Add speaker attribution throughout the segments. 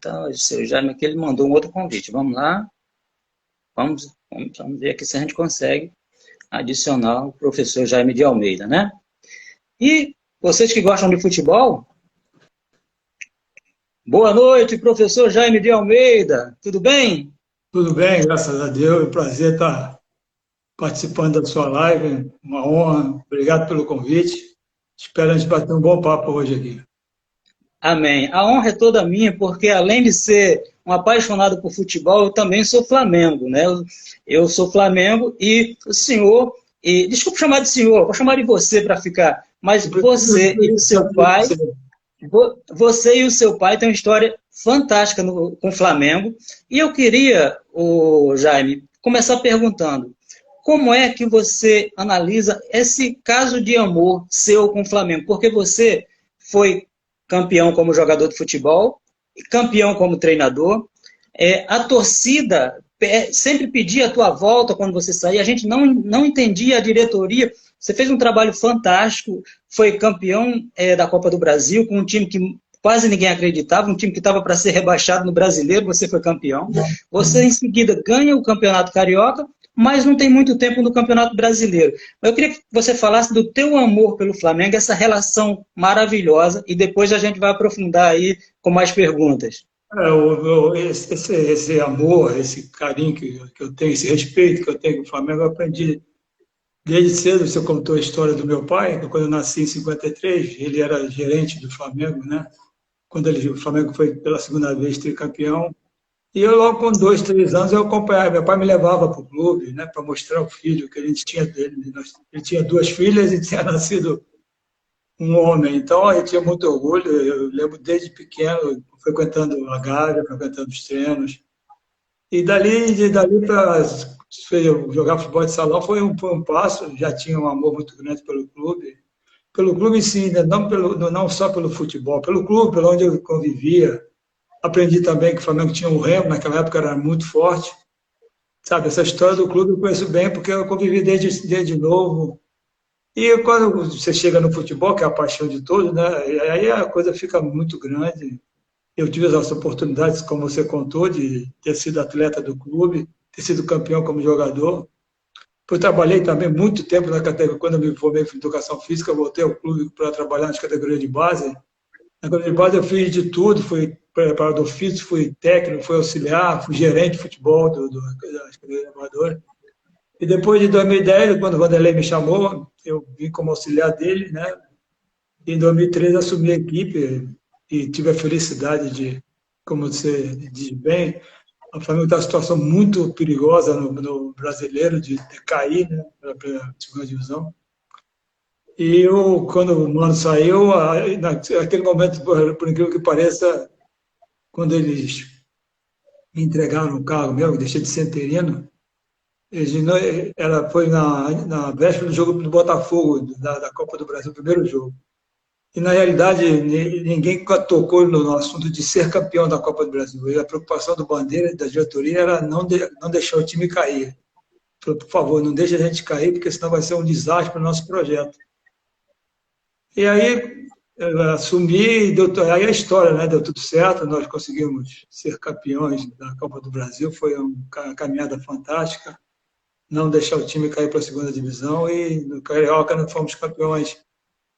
Speaker 1: Então, o seu Jaime aqui, ele mandou um outro convite. Vamos lá, vamos ver aqui se a gente consegue adicionar o professor Jaime de Almeida, né? E vocês que gostam de futebol, boa noite, professor Jaime de Almeida, tudo bem?
Speaker 2: Tudo bem, graças a Deus. É um prazer estar participando da sua live. Uma honra. Obrigado pelo convite. Espero a gente bater um bom papo hoje aqui.
Speaker 1: Amém. A honra é toda minha, porque além de ser um apaixonado por futebol, eu também sou Flamengo, né? Eu sou Flamengo e o senhor, e desculpa chamar de senhor, vou chamar de você para ficar, mas
Speaker 2: Eu prefiro
Speaker 1: você e o seu
Speaker 2: saber
Speaker 1: pai,
Speaker 2: você.
Speaker 1: você e o seu pai têm uma história fantástica com o Flamengo. E eu queria, o Jaime, começar perguntando: como é que você analisa esse caso de amor seu com o Flamengo? Porque você foi campeão como jogador de futebol, campeão como treinador. A torcida sempre pedia a tua volta quando você saía. A gente não entendia a diretoria. Você fez um trabalho fantástico, foi campeão da Copa do Brasil com um time que quase ninguém acreditava, um time que estava para ser rebaixado no Brasileiro, você foi campeão. Você, em seguida, ganha o Campeonato Carioca, mas não tem muito tempo no Campeonato Brasileiro. Eu queria que você falasse do teu amor pelo Flamengo, essa relação maravilhosa, e depois a gente vai aprofundar aí com mais perguntas.
Speaker 2: Esse amor, esse carinho que eu tenho, esse respeito que eu tenho com o Flamengo, eu aprendi desde cedo. Você contou a história do meu pai, que quando eu nasci em 53, ele era gerente do Flamengo, né? Quando o Flamengo foi pela segunda vez tricampeão. E eu, logo com 2, 3 anos, eu acompanhava. Meu pai me levava para o clube, né, para mostrar o filho que a gente tinha dele. Ele tinha 2 filhas e tinha nascido um homem. Então, eu tinha muito orgulho. Eu lembro desde pequeno, frequentando a Gávea, frequentando os treinos. E dali para jogar futebol de salão foi um passo. Já tinha um amor muito grande pelo clube. Pelo clube em si, né, não só pelo futebol, pelo clube, pelo onde eu convivia. Aprendi também que o Flamengo tinha o Remo, naquela época era muito forte. Sabe, essa história do clube eu conheço bem, porque eu convivi desde novo. E quando você chega no futebol, que é a paixão de todos, né, aí a coisa fica muito grande. Eu tive as oportunidades, como você contou, de ter sido atleta do clube, ter sido campeão como jogador. Eu trabalhei também muito tempo na categoria. Quando eu me formei em educação física, eu voltei ao clube para trabalhar nas categorias de base. Na categoria de base eu fiz de tudo, fui preparador físico, fui técnico, fui auxiliar, fui gerente de futebol das categorias amadoras. E depois de 2010, quando o Vanderlei me chamou, eu vim como auxiliar dele, né? E em 2013 assumi a equipe e tive a felicidade de, como você diz bem, o Flamengo está em uma situação muito perigosa no brasileiro, de cair, né, para a segunda divisão. E eu, quando o Mano saiu, naquele momento, por incrível que pareça, quando eles me entregaram o cargo meu, eu deixei de ser interino, foi na véspera do jogo do Botafogo, da Copa do Brasil, o primeiro jogo. E, na realidade, ninguém tocou no assunto de ser campeão da Copa do Brasil. E a preocupação do Bandeira e da diretoria era não deixar o time cair. Falou, por favor, não deixe a gente cair, porque senão vai ser um desastre para o nosso projeto. E aí, eu assumi, aí a história, né? Deu tudo certo, nós conseguimos ser campeões da Copa do Brasil, foi uma caminhada fantástica, não deixar o time cair para a segunda divisão, e no Carioca nós fomos campeões.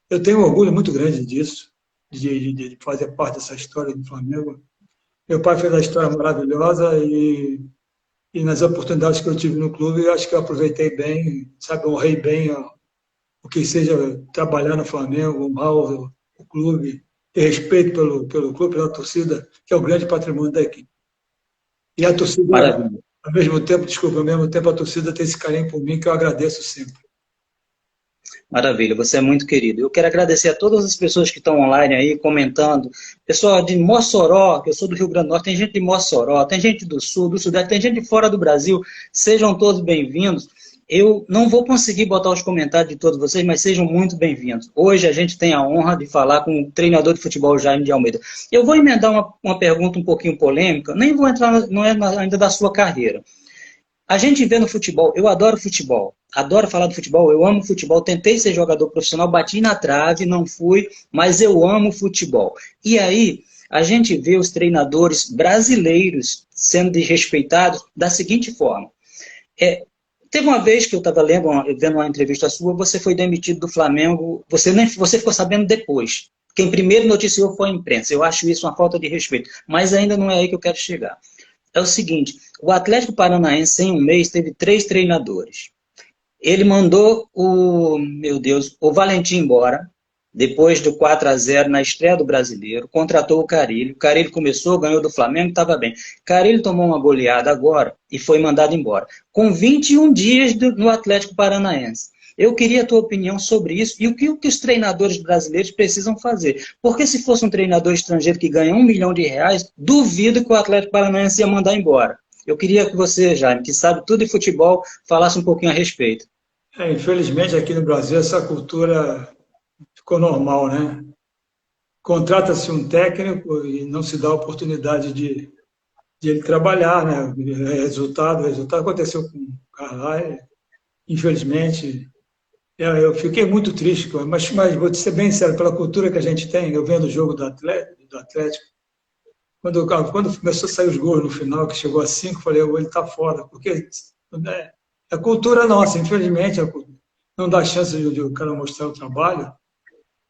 Speaker 2: Eu tenho um orgulho muito grande disso, de fazer parte dessa história do Flamengo. Meu pai fez uma história maravilhosa e nas oportunidades que eu tive no clube, eu acho que eu aproveitei bem, sabe, honrei bem o que seja trabalhar no Flamengo, honrar o clube, ter respeito pelo clube, pela torcida, que é o grande patrimônio da equipe. E a torcida,
Speaker 1: Maravilha.
Speaker 2: ao mesmo tempo, desculpa, ao mesmo tempo a torcida tem esse carinho por mim que eu agradeço sempre.
Speaker 1: Maravilha, você é muito querido. Eu quero agradecer a todas as pessoas que estão online aí, comentando. Pessoal de Mossoró, que eu sou do Rio Grande do Norte, tem gente de Mossoró, tem gente do Sul, do Sudeste, tem gente de fora do Brasil. Sejam todos bem-vindos. Eu não vou conseguir botar os comentários de todos vocês, mas sejam muito bem-vindos. Hoje a gente tem a honra de falar com o treinador de futebol Jaime de Almeida. Eu vou emendar uma pergunta um pouquinho polêmica, nem vou entrar, não é ainda da sua carreira. A gente vê no futebol, eu adoro falar do futebol, eu amo futebol, tentei ser jogador profissional, bati na trave, não fui, mas eu amo futebol. E aí, a gente vê os treinadores brasileiros sendo desrespeitados da seguinte forma. Teve uma vez que eu estava vendo uma entrevista sua, você foi demitido do Flamengo, você ficou sabendo depois. Quem primeiro noticiou foi a imprensa. Eu acho isso uma falta de respeito. Mas ainda não é aí que eu quero chegar. É o seguinte, o Atlético Paranaense, em um mês, teve 3 treinadores. Ele mandou o Valentim embora, depois do 4-0 na estreia do Brasileiro, contratou o Carille começou, ganhou do Flamengo, estava bem. Carille tomou uma goleada agora e foi mandado embora, com 21 dias no Atlético Paranaense. Eu queria a tua opinião sobre isso e o que os treinadores brasileiros precisam fazer. Porque se fosse um treinador estrangeiro que ganha R$1 milhão, duvido que o Atlético Paranaense ia mandar embora. Eu queria que você, Jaime, que sabe tudo de futebol, falasse um pouquinho a respeito.
Speaker 2: Infelizmente, aqui no Brasil, essa cultura ficou normal, né? Contrata-se um técnico e não se dá a oportunidade de ele trabalhar, né? Resultado aconteceu com o Carvalho, infelizmente. Eu fiquei muito triste, mas vou te ser bem sério, pela cultura que a gente tem, eu vendo o jogo do Atlético, quando começou a sair os gols no final, que chegou a 5, falei, ele está fora, porque a cultura nossa, infelizmente, não dá chance de o cara mostrar o trabalho,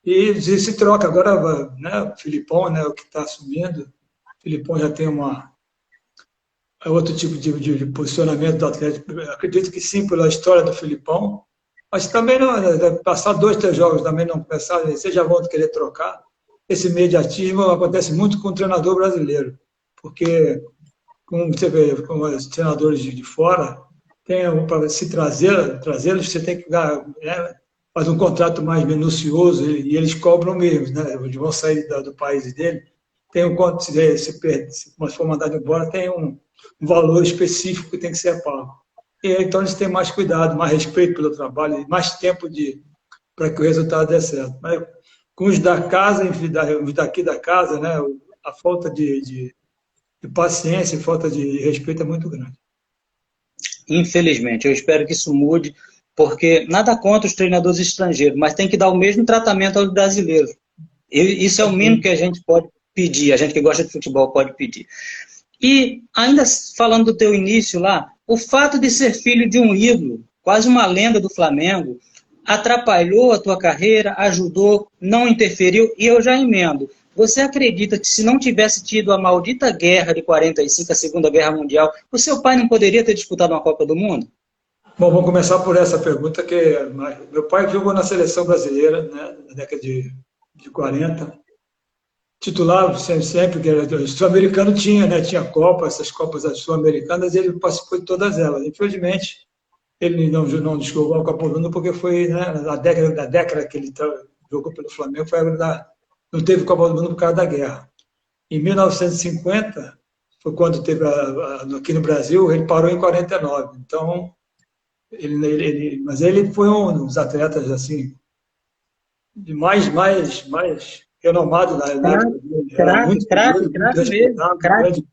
Speaker 2: e se troca. Agora, né, o Filipão, né, o que está assumindo, o Filipão já tem outro tipo de posicionamento do Atlético. Eu acredito que sim, pela história do Filipão, mas também não, passar 2, 3 jogos também não começar, vocês já vão querer trocar. Esse imediatismo acontece muito com o treinador brasileiro, porque, como você vê, com os treinadores de fora, para se trazê-los, você tem que fazer um contrato mais minucioso e eles cobram mesmo, né? Eles vão sair do país dele, tem um quanto se for mandado embora, tem um valor específico que tem que ser pago. E então eles têm mais cuidado, mais respeito pelo trabalho, mais tempo para que o resultado dê certo. Mas com os da casa, os daqui da casa, né, a falta de paciência e falta de respeito é muito grande.
Speaker 1: Infelizmente, eu espero que isso mude, porque nada contra os treinadores estrangeiros, mas tem que dar o mesmo tratamento aos brasileiros. Isso é o mínimo que a gente pode pedir, a gente que gosta de futebol pode pedir. E ainda falando do teu início lá, o fato de ser filho de um ídolo, quase uma lenda do Flamengo, atrapalhou a tua carreira, ajudou, não interferiu, e eu já emendo. Você acredita que se não tivesse tido a maldita guerra de 45, a Segunda Guerra Mundial, o seu pai não poderia ter disputado uma Copa do Mundo?
Speaker 2: Bom, vamos começar por essa pergunta, que meu pai jogou na seleção brasileira, né, na década de 40, titular sempre, que o sul-americano tinha, né, tinha Copa, essas Copas sul-americanas, ele participou de todas elas. Infelizmente, ele não jogou a Copa do Mundo porque foi, né, na década que ele jogou pelo Flamengo, não teve Copa do Mundo por causa da guerra. Em 1950, foi quando teve aqui no Brasil, ele parou em 49. Então, mas ele foi um dos atletas assim de mais renomado na época.
Speaker 1: Craque.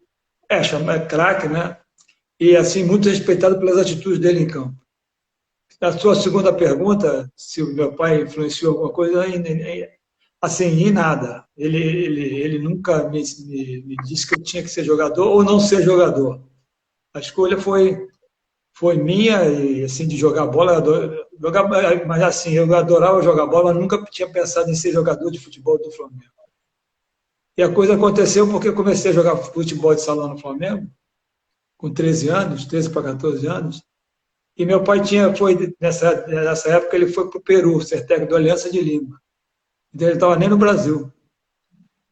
Speaker 2: Chama craque, né? E assim muito respeitado pelas atitudes dele em campo. A sua segunda pergunta, se o meu pai influenciou alguma coisa, assim, em nada. Ele nunca me disse que eu tinha que ser jogador ou não ser jogador. A escolha foi minha, e assim, de jogar bola, mas assim, eu adorava jogar bola, mas nunca tinha pensado em ser jogador de futebol do Flamengo. E a coisa aconteceu porque eu comecei a jogar futebol de salão no Flamengo, com 13 para 14 anos, e meu pai nessa época, ele foi para o Peru, ser técnico do Aliança de Lima. Então ele estava nem no Brasil.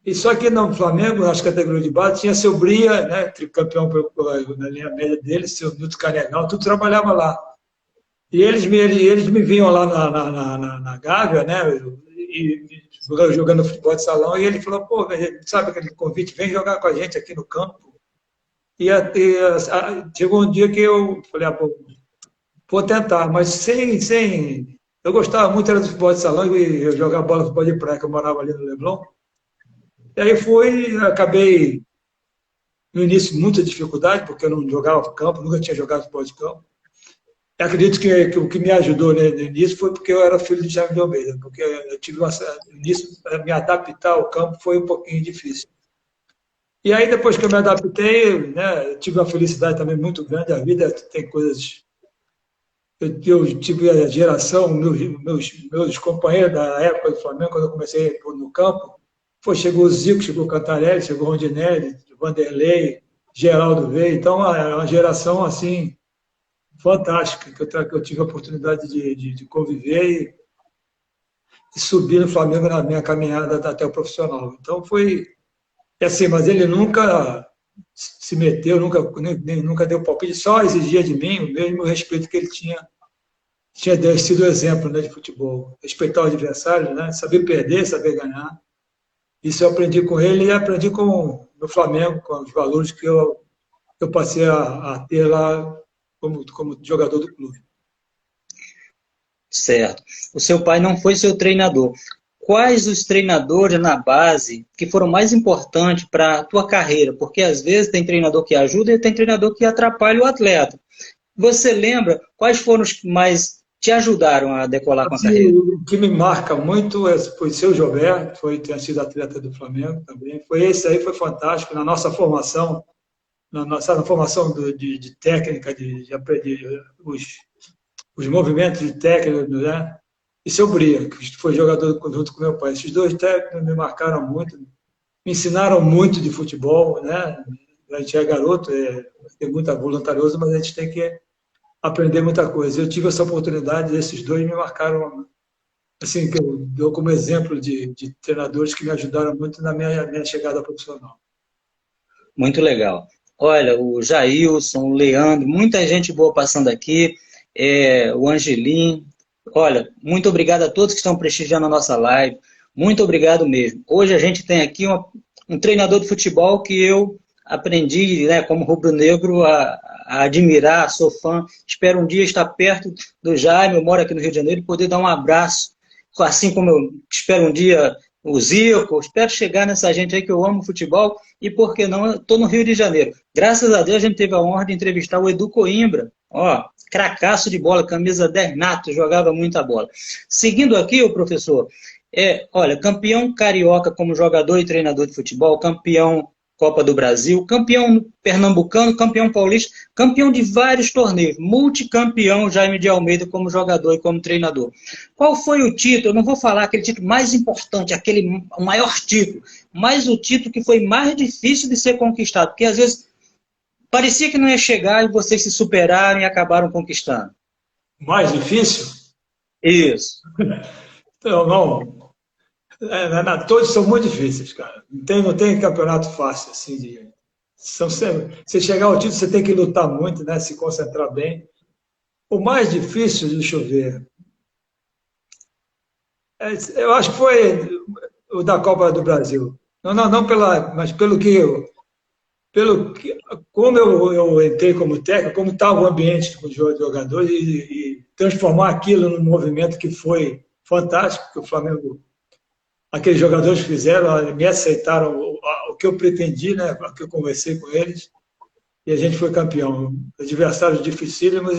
Speaker 2: E só que no Flamengo, nas categorias de base, tinha seu Bria, né, tricampeão na linha média dele, seu Nilton Canegal, tudo trabalhava lá. E eles me viam lá na Gávea, né, e jogando futebol de salão, e ele falou, pô, sabe aquele convite, vem jogar com a gente aqui no campo. E chegou um dia que eu falei, pô, vou tentar, mas sem... Eu gostava muito era do futebol de salão e eu jogava bola no futebol de praia, que eu morava ali no Leblon. E aí acabei, no início, muita dificuldade, porque eu não jogava campo, nunca tinha jogado futebol de campo. Eu acredito que o que me ajudou no início foi porque eu era filho de Jaime de Almeida, porque eu tive no início, para me adaptar ao campo foi um pouquinho difícil. E aí, depois que eu me adaptei, né, eu tive uma felicidade também muito grande. A vida tem coisas. Eu tive a geração, meus companheiros da época do Flamengo, quando eu comecei no campo, chegou o Zico, chegou o Cantarelli, chegou o Rondinelli, Vanderlei, Geraldo veio. Então, é uma geração assim fantástica, que eu tive a oportunidade de conviver e subir no Flamengo na minha caminhada até o profissional. Então, foi assim, mas ele nunca se meteu, nunca deu palpite, só exigia de mim o mesmo respeito que ele tinha sido exemplo, né, de futebol. Respeitar o adversário, né, saber perder, saber ganhar. Isso eu aprendi com ele e aprendi no Flamengo, com os valores que eu passei a ter lá como jogador do clube.
Speaker 1: Certo. O seu pai não foi seu treinador. Quais os treinadores na base que foram mais importantes para a tua carreira? Porque às vezes tem treinador que ajuda e tem treinador que atrapalha o atleta. Você lembra quais foram os que mais te ajudaram a decolar com a
Speaker 2: Assim,
Speaker 1: carreira?
Speaker 2: o que me marca muito foi o seu Gilberto, ter sido atleta do Flamengo também. Esse aí foi fantástico na nossa formação, na formação de técnica, de aprender os movimentos de técnica, né? E seu Bria, que foi jogador junto com meu pai. Esses dois técnicos me marcaram muito, me ensinaram muito de futebol, né? A gente é garoto, tem muito voluntarioso, mas a gente tem que aprender muita coisa. Eu tive essa oportunidade, esses dois me marcaram, assim, que eu dou como exemplo de treinadores que me ajudaram muito na minha chegada profissional.
Speaker 1: Muito legal. Olha, o Jailson, o Leandro, muita gente boa passando aqui, o Angelim. Olha, muito obrigado a todos que estão prestigiando a nossa live. Muito obrigado mesmo. Hoje a gente tem aqui um treinador de futebol que eu aprendi, né, como rubro-negro, a admirar, sou fã. Espero um dia estar perto do Jaime, eu moro aqui no Rio de Janeiro, e poder dar um abraço, assim como eu espero um dia o Zico, espero chegar nessa gente aí que eu amo futebol, e por que não, eu estou no Rio de Janeiro. Graças a Deus a gente teve a honra de entrevistar o Edu Coimbra, ó, cracaço de bola, camisa 10 nato, jogava muita bola. Seguindo aqui, o professor, olha, campeão carioca como jogador e treinador de futebol, campeão Copa do Brasil, campeão pernambucano, campeão paulista, campeão de vários torneios, multicampeão Jaime de Almeida como jogador e como treinador. Qual foi o título? Eu não vou falar aquele título mais importante, o maior título, mas o título que foi mais difícil de ser conquistado, porque às vezes parecia que não ia chegar e vocês se superaram e acabaram conquistando.
Speaker 2: Mais difícil?
Speaker 1: Isso.
Speaker 2: Não. Todos são muito difíceis, cara. Não tem campeonato fácil, assim, você chegar ao título, você tem que lutar muito, né? Se concentrar bem. O mais difícil, deixa eu ver, eu acho que foi o da Copa do Brasil. Não mas como eu entrei como técnico, como estava o ambiente com os jogadores e transformar aquilo num movimento que foi fantástico, que o Flamengo, aqueles jogadores fizeram, me aceitaram o que eu pretendi, né? O que eu conversei com eles, e a gente foi campeão. Adversários dificílimos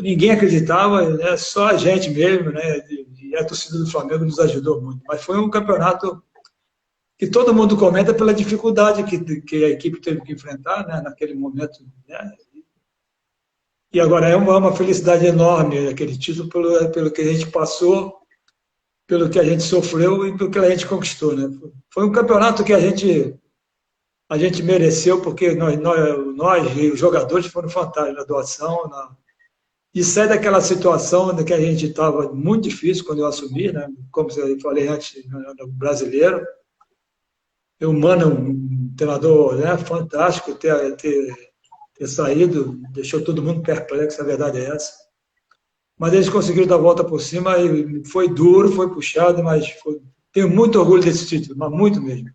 Speaker 2: ninguém acreditava, né? Só a gente mesmo, né? E a torcida do Flamengo nos ajudou muito. Mas foi um campeonato que todo mundo comenta pela dificuldade que a equipe teve que enfrentar, né? Naquele momento, né? E agora é uma felicidade enorme aquele título pelo que a gente passou, pelo que a gente sofreu e pelo que a gente conquistou, né? Foi um campeonato que a gente mereceu, porque nós e os jogadores foram fantásticos na doação, e sai daquela situação que a gente estava muito difícil quando eu assumi, né? Como eu falei antes, no brasileiro. O Mano, um treinador, né, fantástico, ter saído, deixou todo mundo perplexo, a verdade é essa. Mas eles conseguiram dar a volta por cima e foi duro, foi puxado, mas tenho muito orgulho desse título, mas muito mesmo.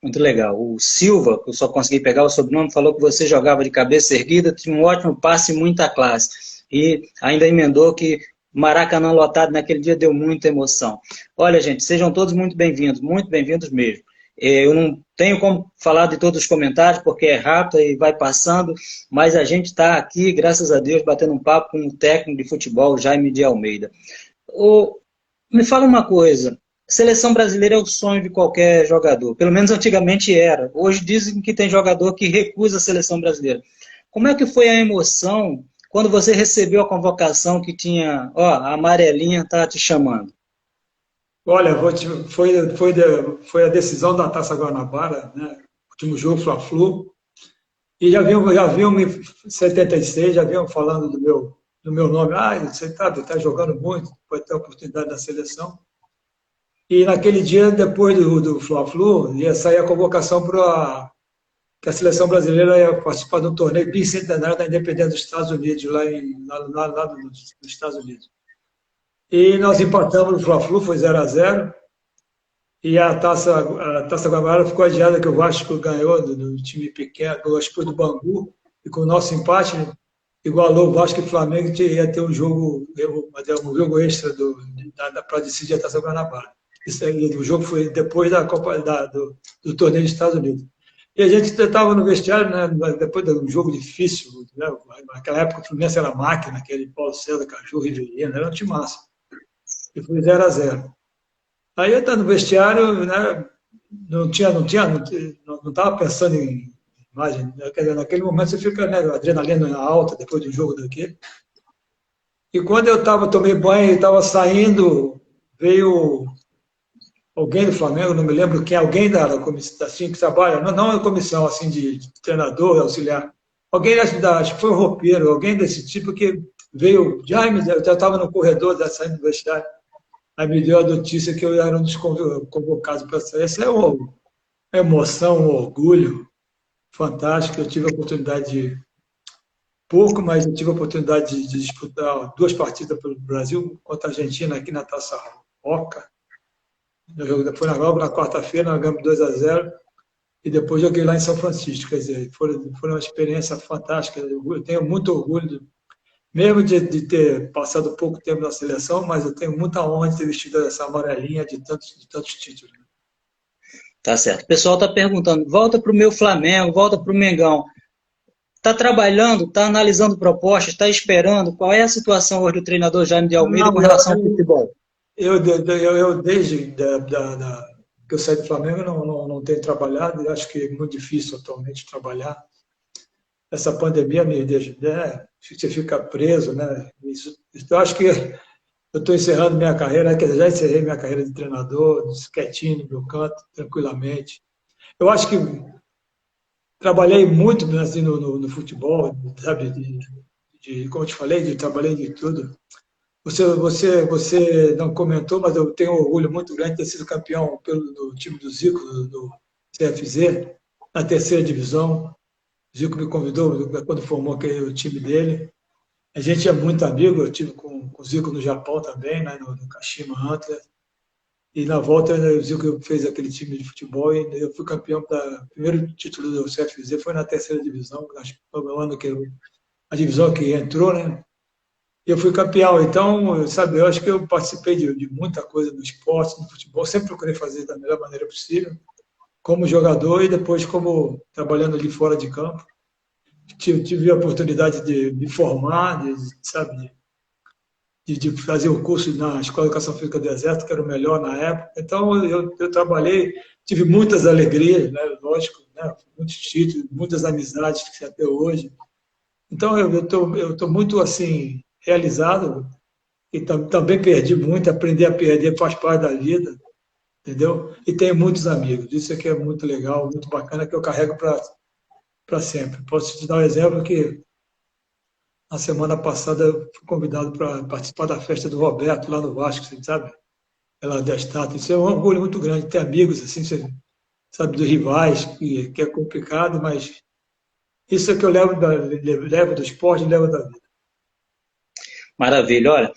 Speaker 1: Muito legal. O Silva, que eu só consegui pegar o sobrenome, falou que você jogava de cabeça erguida, tinha um ótimo passe e muita classe. E ainda emendou que Maracanã lotado naquele dia deu muita emoção. Olha, gente, sejam todos muito bem-vindos mesmo. Eu não tenho como falar de todos os comentários, porque é rápido e vai passando, mas a gente está aqui, graças a Deus, batendo um papo com o técnico de futebol, Jaime de Almeida. Me fala uma coisa, Seleção brasileira é o sonho de qualquer jogador. Pelo menos antigamente era. Hoje dizem que tem jogador que recusa a seleção brasileira. Como é que foi a emoção quando você recebeu a convocação que tinha, ó, a amarelinha tá te chamando?
Speaker 2: Olha, foi a decisão da Taça Guanabara, né? Último jogo, Fla-Flu. E já viam me, em 76, já viam falando do meu nome. Ah, você está jogando muito, pode ter oportunidade na seleção. E naquele dia, depois do Fla-Flu, ia sair a convocação para que a seleção brasileira ia participar de um torneio bicentenário da Independência dos Estados Unidos, lá nos Estados Unidos. E nós empatamos no Fla-Flu, foi 0-0. E a Taça Guanabara ficou adiada, que o Vasco ganhou do time pequeno, acho que foi do Bangu, e com o nosso empate igualou o Vasco e o Flamengo, que ia ter um jogo extra para decidir a Taça Guanabara. Isso aí, o jogo foi depois do torneio dos Estados Unidos. E a gente estava no vestiário, né, depois de um jogo difícil, né, naquela época o Fluminense era máquina, aquele Paulo César, Caju, Rivelino, era um time massa. E foi 0-0. Aí eu estava no vestiário, né, não estava pensando em imagem, né, quer dizer, naquele momento você fica, né, adrenalina alta depois de um jogo daquele. E quando tomei banho e estava saindo, veio alguém do Flamengo, não me lembro quem, alguém da comissão, assim, que trabalha, não é comissão assim de treinador, auxiliar, alguém acho que foi um roupeiro, alguém desse tipo que veio, eu já estava no corredor saindo do vestiário, aí me deu a notícia que eu era um dos convocados para sair. Essa é uma emoção, um orgulho fantástico. Eu tive a oportunidade pouco, mas eu tive a oportunidade de disputar 2 partidas pelo Brasil contra a Argentina aqui na Taça Roca. Foi na quarta-feira, nós ganhamos 2-0 e depois joguei lá em São Francisco. Quer dizer, foi uma experiência fantástica. Eu tenho muito orgulho, mesmo de ter passado pouco tempo na seleção, mas eu tenho muita honra de ter vestido essa amarelinha de tantos títulos.
Speaker 1: Tá certo. O pessoal está perguntando, volta para o meu Flamengo, volta para o Mengão. Está trabalhando, está analisando propostas, está esperando? Qual é a situação hoje do treinador Jaime de Almeida com relação ao futebol?
Speaker 2: Eu desde que eu saí do Flamengo, não tenho trabalhado, e acho que é muito difícil atualmente trabalhar. Essa pandemia me deixa, né? Você fica preso, né? Eu acho que eu estou encerrando minha carreira, quer dizer, já encerrei minha carreira de treinador, quietinho no meu canto, tranquilamente. Eu acho que trabalhei muito assim, no futebol, sabe? Como eu te falei, trabalhei de tudo. Você não comentou, mas eu tenho um orgulho muito grande de ter sido campeão no time do Zico, do CFZ, na terceira divisão. O Zico me convidou quando formou o time dele. A gente é muito amigo, eu tive com o Zico no Japão também, né, no Kashima Antlers. E na volta o Zico fez aquele time de futebol e eu fui campeão o primeiro título do CFZ foi na terceira divisão, acho que foi o ano que a divisão que entrou, né? E eu fui campeão. Então, sabe, eu acho que eu participei de muita coisa no esporte, no futebol, sempre procurei fazer da melhor maneira possível, como jogador e depois como trabalhando ali fora de campo. Tive a oportunidade de me formar, sabe, de fazer o curso na Escola de Educação Física do Exército, que era o melhor na época. Então, eu trabalhei, tive muitas alegrias, né, lógico, né, muitos títulos, muitas amizades que até hoje. Então, eu tô muito, assim, realizado e também perdi muito, aprender a perder faz parte da vida, entendeu? E tenho muitos amigos, isso aqui é muito legal, muito bacana, que eu carrego para sempre. Posso te dar um exemplo que na semana passada eu fui convidado para participar da festa do Roberto, lá no Vasco, você sabe? Ela da estátua. Isso é um orgulho muito grande, ter amigos, assim, você sabe, dos rivais, que é complicado, mas isso é que eu levo do esporte e levo da vida.
Speaker 1: Maravilha. Olha,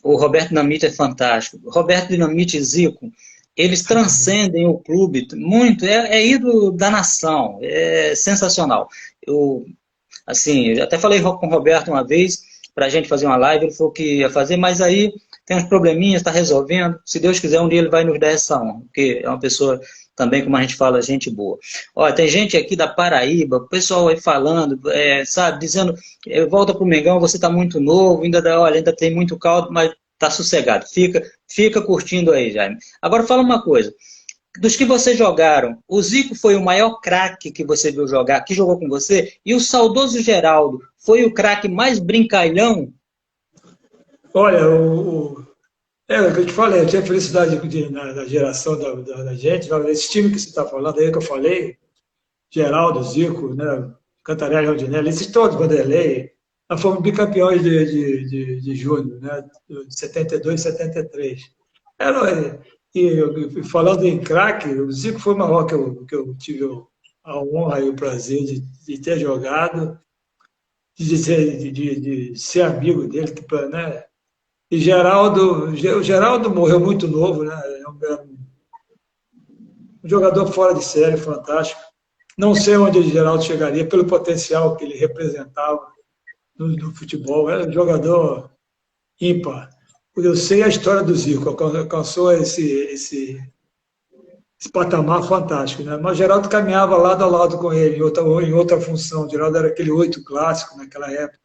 Speaker 1: o Roberto Dinamite é fantástico. Roberto Dinamite e Zico, eles transcendem o clube muito, é ídolo da nação, é sensacional. Eu até falei com o Roberto uma vez, para a gente fazer uma live, ele falou que ia fazer, mas aí tem uns probleminhas, está resolvendo. Se Deus quiser, um dia ele vai nos dar essa honra, porque é uma pessoa também, como a gente fala, gente boa. Olha, tem gente aqui da Paraíba, o pessoal aí falando, sabe, dizendo, volta para o Mengão, você está muito novo, ainda tem muito caldo, mas Tá sossegado. Fica curtindo aí, Jaime. Agora fala uma coisa. Dos que vocês jogaram, o Zico foi o maior craque que você viu jogar, que jogou com você, e o saudoso Geraldo foi o craque mais brincalhão?
Speaker 2: Olha, o que eu te falei, eu tinha felicidade na geração da gente, esse time que você está falando aí, que eu falei, Geraldo, Zico, né, Cantarelli, Rondinelli, esses todos, Vanderlei, nós fomos bicampeões de júnior, né, de 72 e 73. Era, falando em craque, o Zico foi o maior que eu tive a honra e o prazer de ter jogado, de ser amigo dele, né? E o Geraldo morreu muito novo, né? É um jogador fora de série, fantástico. Não sei onde o Geraldo chegaria pelo potencial que ele representava no futebol. Era um jogador ímpar. Eu sei a história do Zico, alcançou esse patamar fantástico, né? Mas o Geraldo caminhava lado a lado com ele, em outra função. O Geraldo era aquele 8 clássico naquela época.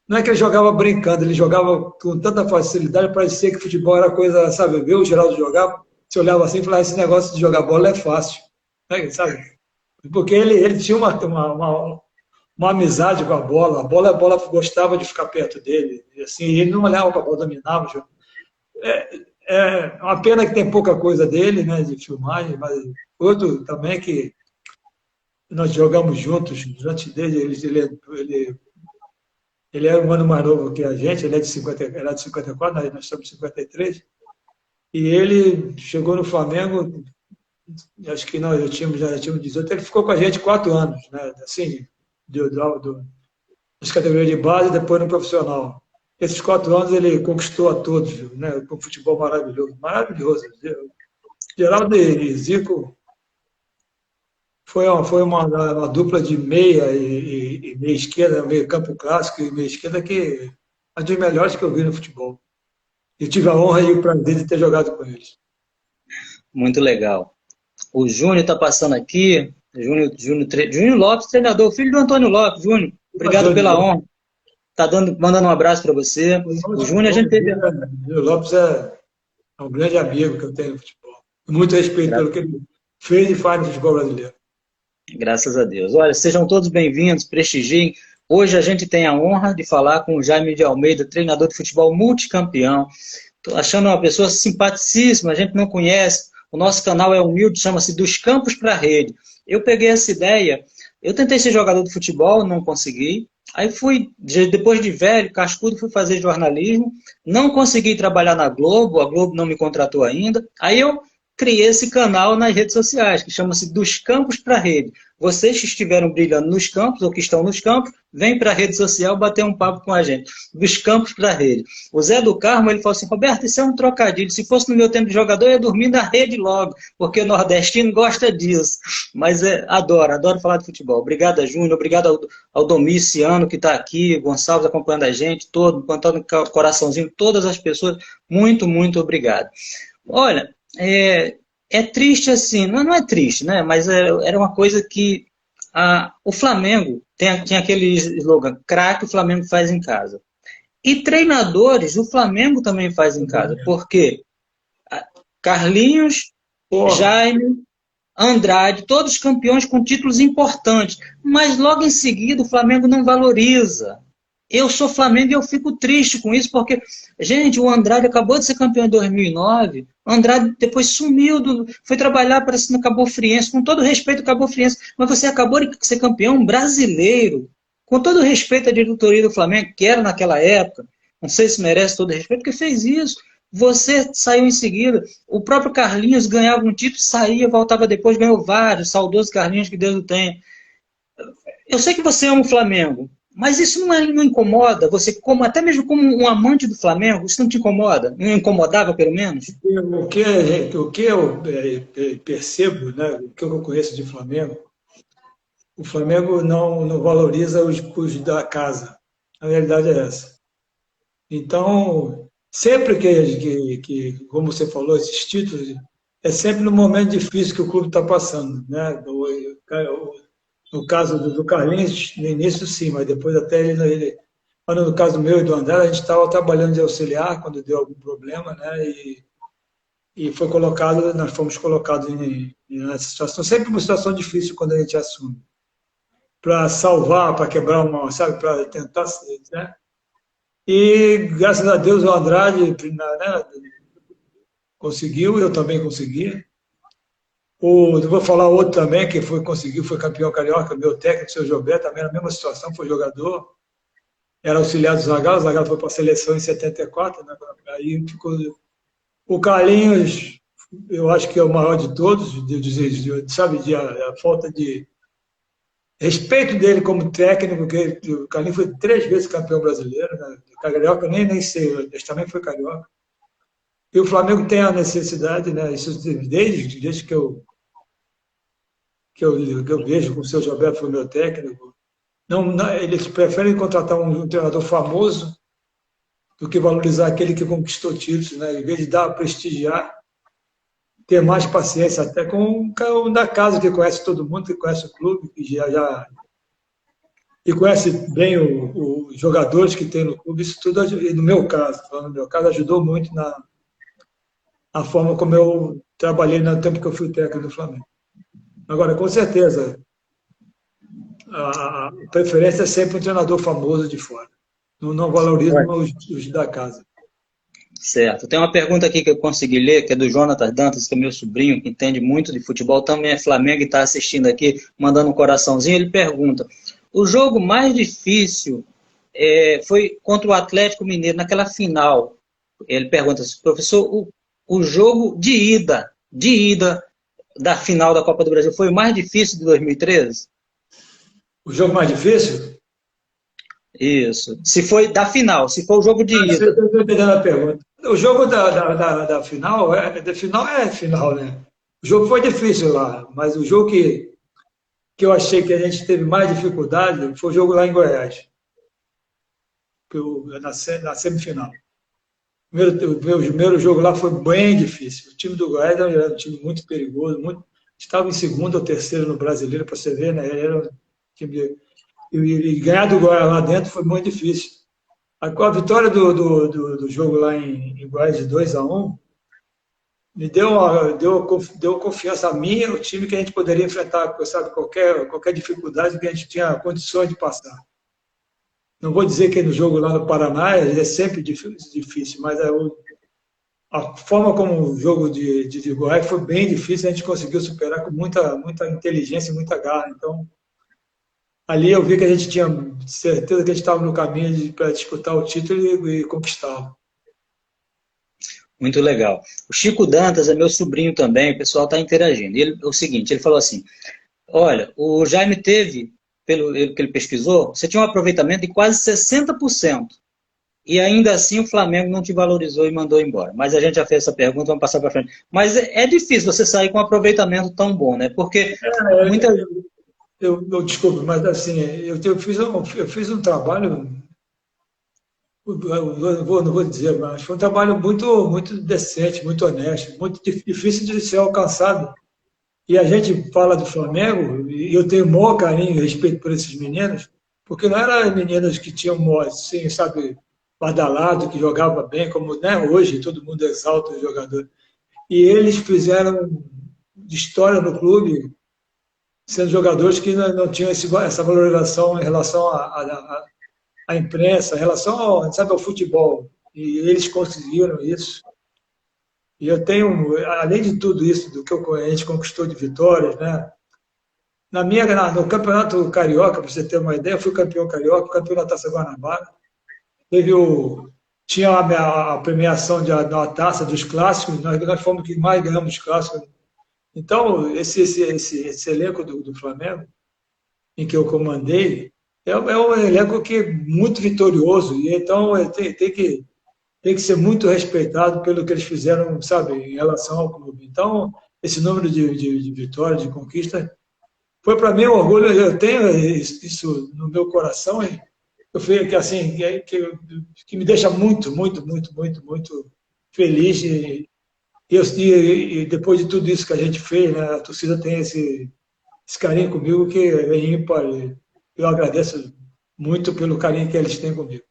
Speaker 2: Não é que ele jogava brincando, ele jogava com tanta facilidade, parecia que futebol era coisa, sabe, ver o Geraldo jogar, você olhava assim e falava, esse negócio de jogar bola é fácil, né, sabe? Porque ele tinha uma amizade com a bola gostava de ficar perto dele, e assim, ele não olhava para a bola, dominava. É uma pena que tem pouca coisa dele, né, de filmagem, mas outro também que nós jogamos juntos, antes dele, ele era um ano mais novo que a gente, ele é de 50, era de 54, nós somos de 53, e ele chegou no Flamengo, acho que nós já tínhamos 18, ele ficou com a gente 4 anos, né, assim, das categorias de base e depois no profissional. Esses 4 anos ele conquistou a todos, né, com um futebol maravilhoso, maravilhoso. Geraldo e Zico foi uma dupla de meia e meia esquerda, meio campo clássico e meia esquerda que é dos melhores que eu vi no futebol. Eu tive a honra e o prazer de ter jogado com eles.
Speaker 1: Muito legal. O Júnior está passando aqui. Júnior Lopes, treinador, filho do Antônio Lopes. Júnior, obrigado pela honra. Tá mandando um abraço para você. O Júnior, a gente teve.
Speaker 2: O Lopes é um grande amigo que eu tenho no futebol. Muito respeito pelo que ele fez e faz no futebol brasileiro.
Speaker 1: Graças a Deus. Olha, sejam todos bem-vindos, prestigiem. Hoje a gente tem a honra de falar com o Jaime de Almeida, treinador de futebol multicampeão. Estou achando uma pessoa simpaticíssima, a gente não conhece. O nosso canal é humilde, chama-se Dos Campos para a Rede. Eu peguei essa ideia, eu tentei ser jogador de futebol, não consegui. Aí depois de velho, cascudo, fui fazer jornalismo. Não consegui trabalhar na Globo, a Globo não me contratou ainda. Aí eu criei esse canal nas redes sociais, que chama-se Dos Campos para a Rede. Vocês que estiveram brilhando nos campos, ou que estão nos campos, vem para a rede social bater um papo com a gente. Dos Campos para a Rede. O Zé do Carmo, ele falou assim, Roberto, isso é um trocadilho. Se fosse no meu tempo de jogador, eu ia dormir na rede logo, porque o nordestino gosta disso. Mas adoro falar de futebol. Obrigado, Júnior, obrigado ao Domiciano, que está aqui, Gonçalves acompanhando a gente, contando coraçãozinho, todas as pessoas. Muito, muito obrigado. Olha, é triste assim, não é triste, né? Mas era uma coisa que o Flamengo tinha aquele slogan, craque o Flamengo faz em casa. E treinadores o Flamengo também faz em casa, porque Carlinhos, Jaime, Andrade, todos campeões com títulos importantes, mas logo em seguida o Flamengo não valoriza. Eu sou Flamengo e eu fico triste com isso, porque, gente, o Andrade acabou de ser campeão em 2009, o Andrade depois sumiu, foi trabalhar para no Cabo Friense, com todo respeito ao Cabo Friense, mas você acabou de ser campeão brasileiro, com todo respeito à diretoria do Flamengo, que era naquela época, não sei se merece todo respeito, porque fez isso. Você saiu em seguida, o próprio Carlinhos ganhava um título, saía, voltava depois, ganhou vários, saudoso Carlinhos, que Deus o tenha. Eu sei que você ama o Flamengo, mas isso não incomoda você, até mesmo como um amante do Flamengo, isso não te incomoda? Não incomodava, pelo menos?
Speaker 2: O que eu percebo, né, o que eu conheço de Flamengo, o Flamengo não valoriza os da casa. A realidade é essa. Então, sempre que, como você falou, esses títulos, é sempre no momento difícil que o clube está passando, né? No caso do Carlinhos, no início sim, mas depois até ele. no caso meu e do André, a gente estava trabalhando de auxiliar quando deu algum problema, né? E foi colocado, nós fomos colocados nessa situação, sempre uma situação difícil quando a gente assume, para salvar, para quebrar uma, sabe, para tentar, né? E graças a Deus o Andrade, né, conseguiu, eu também consegui. Vou falar outro também que conseguiu, foi campeão carioca, meu técnico, o seu Jobé, também na mesma situação, foi jogador, era auxiliar do Zagallo, o Zagallo foi para a seleção em 74, né? Aí ficou. O Carlinhos, eu acho que é o maior de todos, sabe, a falta de respeito dele como técnico, porque o Carlinhos foi 3 vezes campeão brasileiro, né? Carioca, nem sei, ele também foi carioca. E o Flamengo tem a necessidade, né? Isso desde que eu vejo com o seu Gilberto, foi meu técnico. Eles preferem contratar um treinador famoso do que valorizar aquele que conquistou títulos, né? Em vez de prestigiar, ter mais paciência até com o da casa, que conhece todo mundo, que conhece o clube, que e conhece bem os jogadores que tem no clube. Isso tudo, no meu caso, ajudou muito na forma como eu trabalhei no tempo que eu fui técnico do Flamengo. Agora, com certeza, a preferência é sempre um treinador famoso de fora. Não valorizo os da casa.
Speaker 1: Certo. Tem uma pergunta aqui que eu consegui ler, que é do Jonathan Dantas, que é meu sobrinho, que entende muito de futebol, também é Flamengo e está assistindo aqui, mandando um coraçãozinho. Ele pergunta: o jogo mais difícil foi contra o Atlético Mineiro, naquela final. Ele pergunta: professor, o jogo de ida da final da Copa do Brasil foi o mais difícil de 2013?
Speaker 2: O jogo mais difícil?
Speaker 1: Isso. Se foi da final, se for o jogo de ida.
Speaker 2: Estou entendendo a pergunta. O jogo da final é final, né? O jogo foi difícil lá, mas o jogo que eu achei que a gente teve mais dificuldade foi o jogo lá em Goiás, na semifinal. O primeiro jogo lá foi bem difícil. O time do Goiás era um time muito perigoso, estava em segundo ou terceiro no Brasileiro, para você ver, né? Era um time e ganhar do Goiás lá dentro foi muito difícil. A vitória do jogo lá em Goiás de 2-1 me deu confiança a mim e ao time que a gente poderia enfrentar, sabe, qualquer dificuldade que a gente tinha condições de passar. Não vou dizer que no jogo lá no Paraná é sempre difícil, mas a forma como o jogo de Goiás foi bem difícil, a gente conseguiu superar com muita inteligência e muita garra. Então, ali eu vi que a gente tinha certeza que a gente estava no caminho para disputar o título e conquistá-lo.
Speaker 1: Muito legal. O Chico Dantas é meu sobrinho também, o pessoal está interagindo. O seguinte, ele falou assim: olha, o Jaime teve, pelo que ele pesquisou, você tinha um aproveitamento de quase 60%. E ainda assim o Flamengo não te valorizou e mandou embora. Mas a gente já fez essa pergunta, vamos passar para frente. Mas é difícil você sair com um aproveitamento tão bom, né? Porque muita...
Speaker 2: Desculpe, mas assim, eu fiz um trabalho, não vou dizer, mas foi um trabalho muito decente, muito honesto, muito difícil de ser alcançado. E a gente fala do Flamengo, e eu tenho o maior carinho e respeito por esses meninos, porque não eram meninos que tinham, assim, sabe, badalado, que jogava bem, como, né, hoje todo mundo exalta o jogador. E eles fizeram história no clube, sendo jogadores que não tinham essa valorização em relação à imprensa, em relação, sabe, ao futebol. E eles conseguiram isso. E eu tenho, além de tudo isso, do que a gente conquistou de vitórias, né? No Campeonato Carioca, para você ter uma ideia, eu fui campeão carioca, campeão da Taça Guanabara. Tinha a premiação da taça dos clássicos, nós fomos que mais ganhamos clássicos. Então, esse elenco do Flamengo, em que eu comandei, é um elenco que é muito vitorioso, e então tem que ser muito respeitado pelo que eles fizeram, sabe, em relação ao clube. Então, esse número de vitórias, de conquistas, foi para mim um orgulho. Eu tenho isso no meu coração, e eu vejo que, assim, que me deixa muito feliz. E depois de tudo isso que a gente fez, né, a torcida tem esse carinho comigo que é ímpar. Eu agradeço muito pelo carinho que eles têm comigo.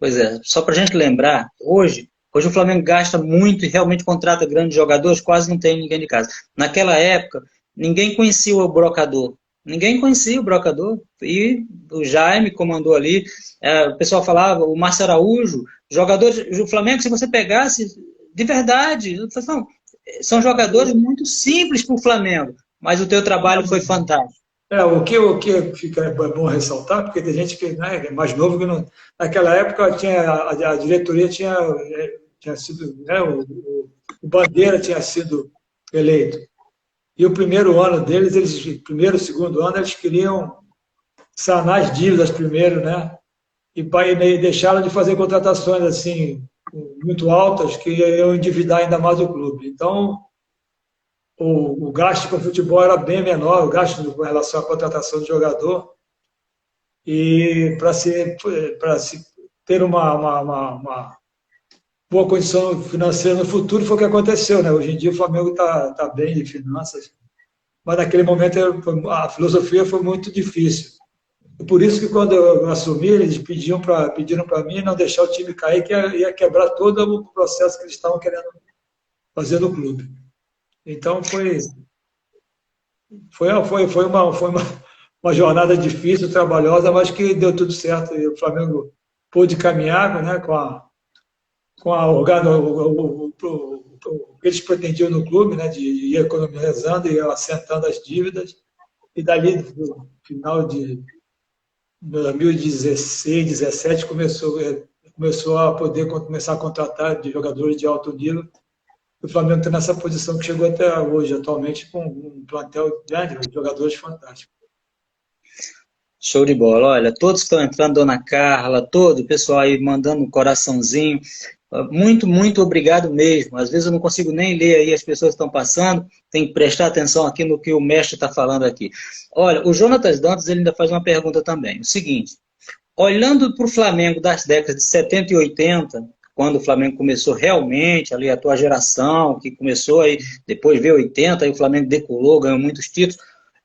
Speaker 1: Pois é, só para a gente lembrar, hoje o Flamengo gasta muito e realmente contrata grandes jogadores, quase não tem ninguém de casa. Naquela época, ninguém conhecia o Brocador. Ninguém conhecia o Brocador. E o Jaime comandou ali. O pessoal falava, o Márcio Araújo, jogadores do Flamengo, se você pegasse, de verdade, não, são jogadores muito simples para o Flamengo, mas o teu trabalho foi fantástico.
Speaker 2: O que fica bom ressaltar, porque tem gente que, né, é mais novo que não. Naquela época a diretoria tinha sido, né, o Bandeira tinha sido eleito. E o primeiro ano deles, primeiro, segundo ano, eles queriam sanar as dívidas primeiro, né? E deixaram de fazer contratações assim muito altas que iam endividar ainda mais o clube. Então, o gasto com o futebol era bem menor, o gasto com relação à contratação de jogador. E para se ter uma boa condição financeira no futuro, foi o que aconteceu, né? Hoje em dia o Flamengo está bem de finanças, mas naquele momento a filosofia foi muito difícil. E por isso que quando eu assumi, eles pediram para mim não deixar o time cair, que ia quebrar todo o processo que eles estavam querendo fazer no clube. Então foi uma jornada difícil, trabalhosa, mas que deu tudo certo. E o Flamengo pôde caminhar, né, com o que eles pretendiam no clube, né, de ir economizando e assentando as dívidas. E dali, no final de 2016, 2017, começou a poder começar a contratar de jogadores de alto nível. O Flamengo está nessa posição que chegou até hoje, atualmente, com um plantel grande, de jogadores fantásticos.
Speaker 1: Show de bola. Olha, todos que estão entrando, Dona Carla, todo o pessoal aí mandando um coraçãozinho. Muito, muito obrigado mesmo. Às vezes eu não consigo nem ler aí as pessoas que estão passando, tem que prestar atenção aqui no que o mestre está falando aqui. Olha, o Jonatas Dantas ele ainda faz uma pergunta também. O seguinte, olhando para o Flamengo das décadas de 70 e 80, quando o Flamengo começou realmente, ali a tua geração, que começou aí, depois veio 80, aí o Flamengo decolou, ganhou muitos títulos,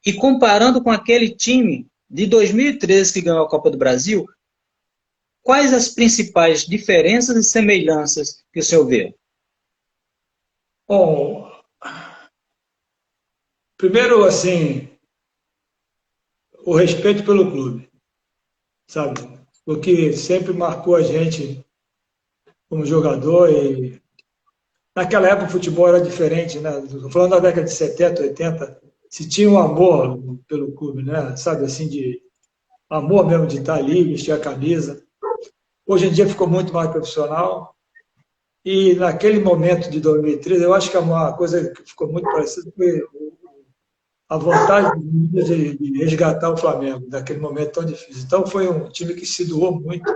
Speaker 1: e comparando com aquele time de 2013 que ganhou a Copa do Brasil, quais as principais diferenças e semelhanças que o senhor vê?
Speaker 2: Bom, primeiro, assim, o respeito pelo clube, sabe? O que sempre marcou a gente como jogador. E naquela época o futebol era diferente, né? Estou falando da década de 70, 80, se tinha um amor pelo clube, né? Sabe, assim, de amor mesmo de estar ali, vestir a camisa. Hoje em dia ficou muito mais profissional. E naquele momento de 2013, eu acho que uma coisa que ficou muito parecida foi a vontade de resgatar o Flamengo, naquele momento tão difícil. Então, foi um time que se doou muito,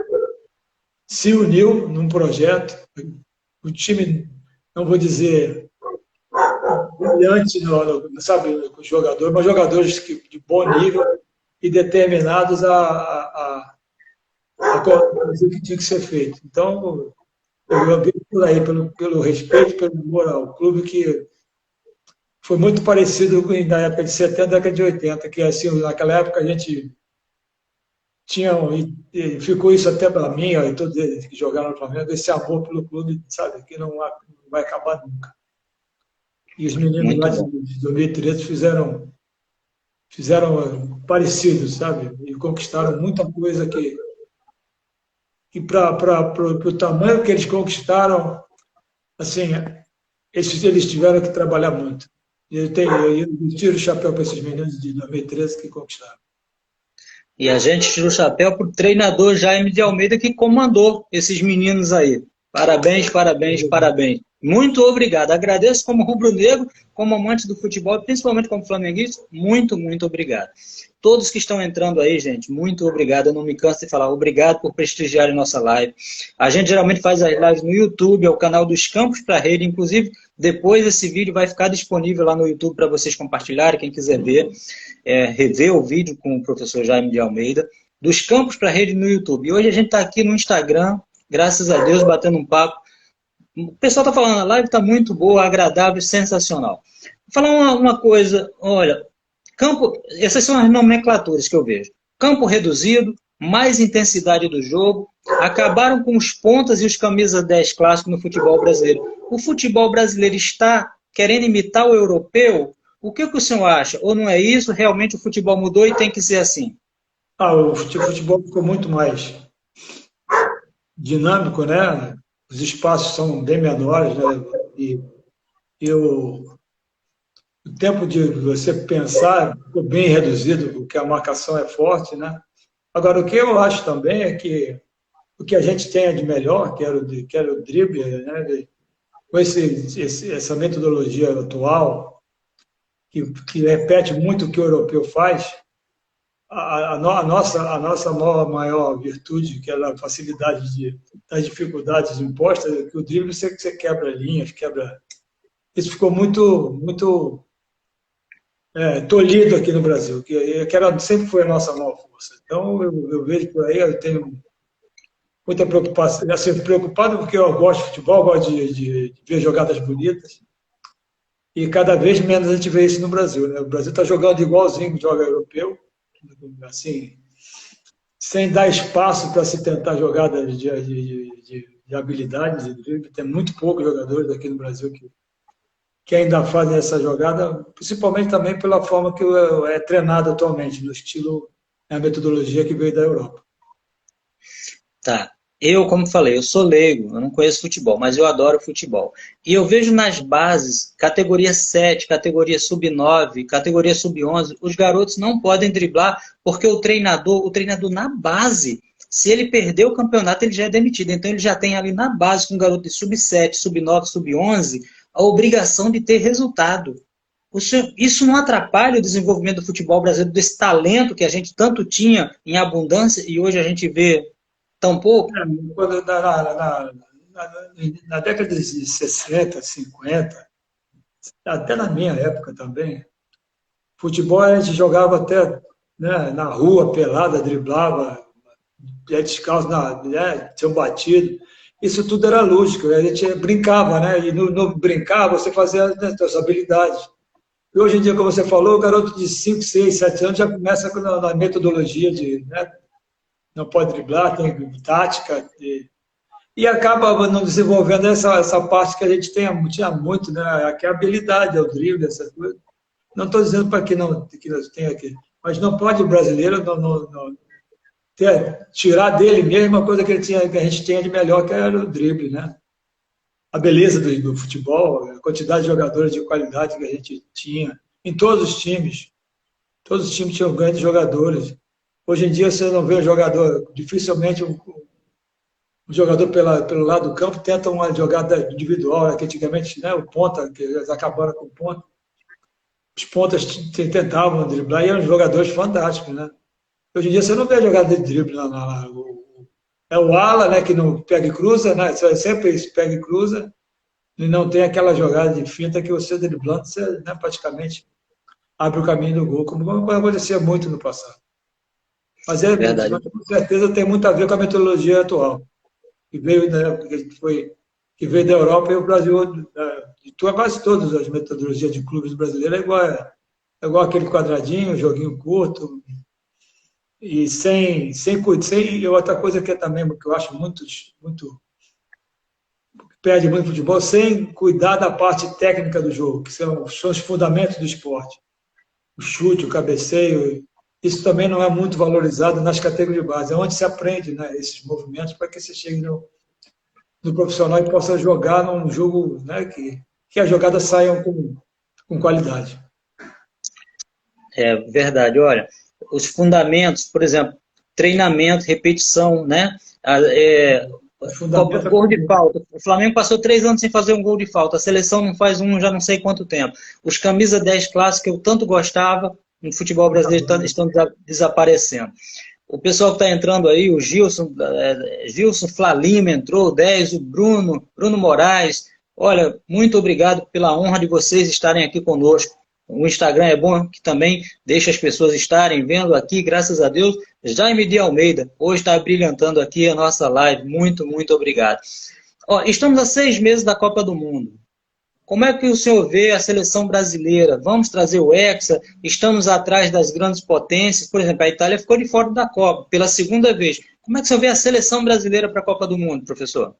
Speaker 2: se uniu num projeto. O time, não vou dizer brilhante, sabe, com os jogadores, mas jogadores de bom nível e determinados a fazer o que tinha que ser feito. Então, eu vejo por aí, pelo respeito, pelo amor ao clube, que foi muito parecido na época de 70, década de 80, que assim, naquela época a gente tinha, e ficou isso até para mim, e todos eles que jogaram no Flamengo, esse amor pelo clube, sabe, que não vai acabar nunca. E os meninos lá de 2013 fizeram parecido, sabe, e conquistaram muita coisa que para o tamanho que eles conquistaram, assim, eles tiveram que trabalhar muito. E eu tiro o chapéu para esses meninos de 2013 que conquistaram.
Speaker 1: E a gente tira o chapéu para o treinador Jaime de Almeida que comandou esses meninos aí. Parabéns, parabéns, parabéns. Muito obrigado. Agradeço como rubro-negro, como amante do futebol, principalmente como flamenguista. Muito, muito obrigado. Todos que estão entrando aí, gente, muito obrigado. Eu não me canso de falar. Obrigado por prestigiarem nossa live. A gente geralmente faz as lives no YouTube, é o canal dos Campos para a Rede. Inclusive, depois esse vídeo vai ficar disponível lá no YouTube para vocês compartilharem, quem quiser ver, rever o vídeo com o professor Jaime de Almeida. Dos Campos para a Rede no YouTube. E hoje a gente está aqui no Instagram, graças a Deus, batendo um papo. O pessoal está falando, a live está muito boa, agradável, sensacional. Vou falar uma coisa, olha, essas são as nomenclaturas que eu vejo. Campo reduzido, mais intensidade do jogo, acabaram com os pontas e os camisa 10 clássicos no futebol brasileiro. O futebol brasileiro está querendo imitar o europeu? O que o senhor acha? Ou não é isso? Realmente o futebol mudou e tem que ser assim?
Speaker 2: O futebol ficou muito mais dinâmico, né? Os espaços são bem menores, né? E o tempo de você pensar ficou bem reduzido, porque a marcação é forte, né? Agora, o que eu acho também é que o que a gente tem de melhor, que era o drible, né? Com essa metodologia atual, que repete muito o que o europeu faz, a nossa maior virtude, que é a facilidade das dificuldades impostas, é que o drible você quebra linhas, quebra... Isso ficou muito tolhido aqui no Brasil, sempre foi a nossa maior força. Então, eu vejo por aí, eu tenho muita preocupação. Eu fico preocupado porque eu gosto de futebol, gosto de ver jogadas bonitas, e cada vez menos a gente vê isso no Brasil, né? O Brasil está jogando igualzinho que joga europeu, assim, sem dar espaço para se tentar jogadas de habilidades. Tem muito poucos jogadores aqui no Brasil que ainda fazem essa jogada, principalmente também pela forma que é treinado atualmente, no estilo, a metodologia que veio da Europa.
Speaker 1: Tá. Eu, como falei, eu sou leigo, eu não conheço futebol, mas eu adoro futebol. E eu vejo nas bases, categoria 7, categoria sub-9, categoria sub-11, os garotos não podem driblar porque o treinador na base, se ele perder o campeonato, ele já é demitido. Então ele já tem ali na base, com um garoto de sub-7, sub-9, sub-11, a obrigação de ter resultado. Isso não atrapalha o desenvolvimento do futebol brasileiro, desse talento que a gente tanto tinha em abundância e hoje a gente vê tão pouco?
Speaker 2: Na década de 60, 50, até na minha época também, futebol a gente jogava até, né, na rua, pelada, driblava, pé descalço, tinha um batido. Isso tudo era lúdico, a gente brincava, né? E no brincar você fazia as suas habilidades. E hoje em dia, como você falou, o garoto de 5, 6, 7 anos já começa na metodologia de... Né, não pode driblar, tem tática, e acaba não desenvolvendo essa parte que a gente tinha muito, né? Que é a habilidade, é o drible, essa coisa. Não estou dizendo para que não tenha aqui, mas não pode o brasileiro tirar dele mesmo a coisa que a gente tinha de melhor, que era o drible, né? A beleza do futebol, a quantidade de jogadores de qualidade que a gente tinha, em todos os times tinham grandes jogadores. Hoje em dia você não vê um jogador, dificilmente um jogador pelo lado do campo tenta uma jogada individual, né, que antigamente, né, o ponta, que eles acabaram com o ponta, os pontas tentavam driblar e eram jogadores fantásticos, né? Hoje em dia você não vê jogada de drible, é o ala, né, que não pega e cruza, né, sempre pega e cruza, e não tem aquela jogada de finta que você driblando, você, né, praticamente abre o caminho do gol, como acontecia muito no passado. Mas
Speaker 1: Verdade.
Speaker 2: Com certeza tem muito a ver com a metodologia atual, que veio, né, que veio da Europa, e o Brasil, quase todas as metodologias de clubes brasileiros é igual aquele quadradinho, joguinho curto, e sem outra coisa que é também que eu acho muito perde muito futebol, sem cuidar da parte técnica do jogo, que são os fundamentos do esporte. O chute, o cabeceio, isso também não é muito valorizado nas categorias de base, é onde se aprende, né, esses movimentos para que você chegue no profissional e possa jogar num jogo, né, que as jogadas saiam com qualidade.
Speaker 1: É verdade. Olha, os fundamentos, por exemplo, treinamento, repetição, né? Gol de falta. O Flamengo passou 3 anos sem fazer um gol de falta. A seleção não faz um já não sei quanto tempo. Os camisa 10 clássicos que eu tanto gostava no futebol brasileiro estão desaparecendo. O pessoal que está entrando aí, o Gilson Flalima entrou, o 10, o Bruno Moraes. Olha, muito obrigado pela honra de vocês estarem aqui conosco. O Instagram é bom que também deixa as pessoas estarem vendo aqui, graças a Deus. Jaime de Almeida, hoje está brilhantando aqui a nossa live. Muito, muito obrigado. Ó, estamos a 6 meses da Copa do Mundo. como é que o senhor vê a seleção brasileira? Vamos trazer o Hexa? Estamos atrás das grandes potências? Por exemplo, a Itália ficou de fora da Copa pela segunda vez. Como é que o senhor vê a seleção brasileira para a Copa do Mundo, professor?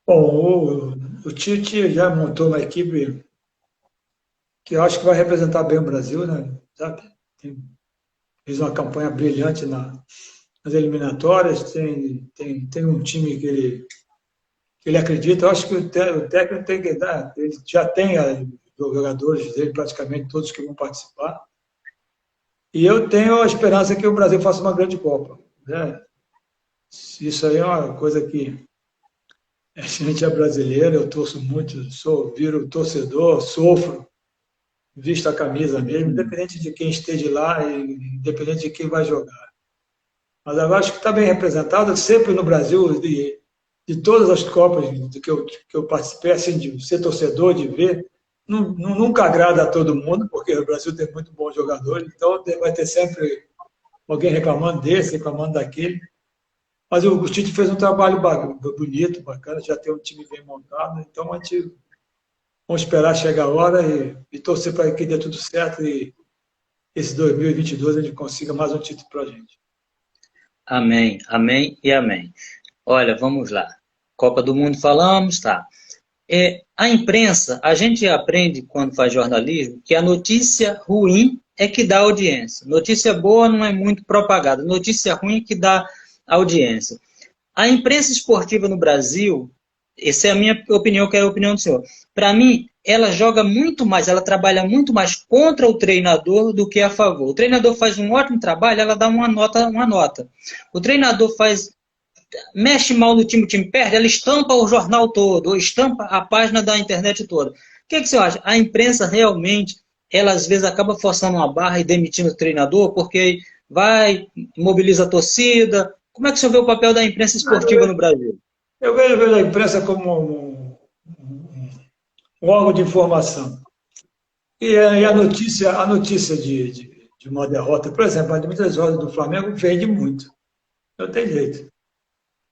Speaker 2: Bom, o Tite já montou uma equipe que eu acho que vai representar bem o Brasil, né? Sabe? Fez uma campanha brilhante nas eliminatórias, tem um time que ele acredita. Eu acho que o técnico tem que dar, ele já tem os jogadores dele, praticamente todos que vão participar. E eu tenho a esperança que o Brasil faça uma grande Copa, né? Isso aí é uma coisa que a gente é brasileiro, eu torço muito, viro torcedor, sofro, visto a camisa mesmo, independente de quem esteja lá, independente de quem vai jogar. Mas eu acho que está bem representado, sempre no Brasil, de todas as Copas que eu participei, assim, de ser torcedor, de ver, nunca agrada a todo mundo, porque o Brasil tem muito bons jogadores, então vai ter sempre alguém reclamando desse, reclamando daquele. Mas o Tite fez um trabalho bonito, bacana, já tem um time bem montado, então a gente vamos esperar chegar a hora e torcer para que dê tudo certo e esse 2022 a gente consiga mais um título para a gente.
Speaker 1: Amém, amém e amém. Olha, vamos lá. Copa do Mundo falamos, tá. A imprensa, a gente aprende quando faz jornalismo que a notícia ruim é que dá audiência. Notícia boa não é muito propagada. Notícia ruim é que dá audiência. A imprensa esportiva no Brasil, essa é a minha opinião, que é a opinião do senhor. Para mim, ela joga muito mais, ela trabalha muito mais contra o treinador do que a favor. O treinador faz um ótimo trabalho, ela dá uma nota. O treinador mexe mal no time, o time perde, ela estampa o jornal todo, ou estampa a página da internet toda. O que você acha? A imprensa realmente, ela às vezes acaba forçando uma barra e demitindo o treinador, porque vai, mobiliza a torcida. Como é que você vê o papel da imprensa esportiva no Brasil?
Speaker 2: Eu vejo a imprensa como um órgão de informação. E a notícia de uma derrota, por exemplo, a muitas horas do Flamengo vende muito. Não tem jeito.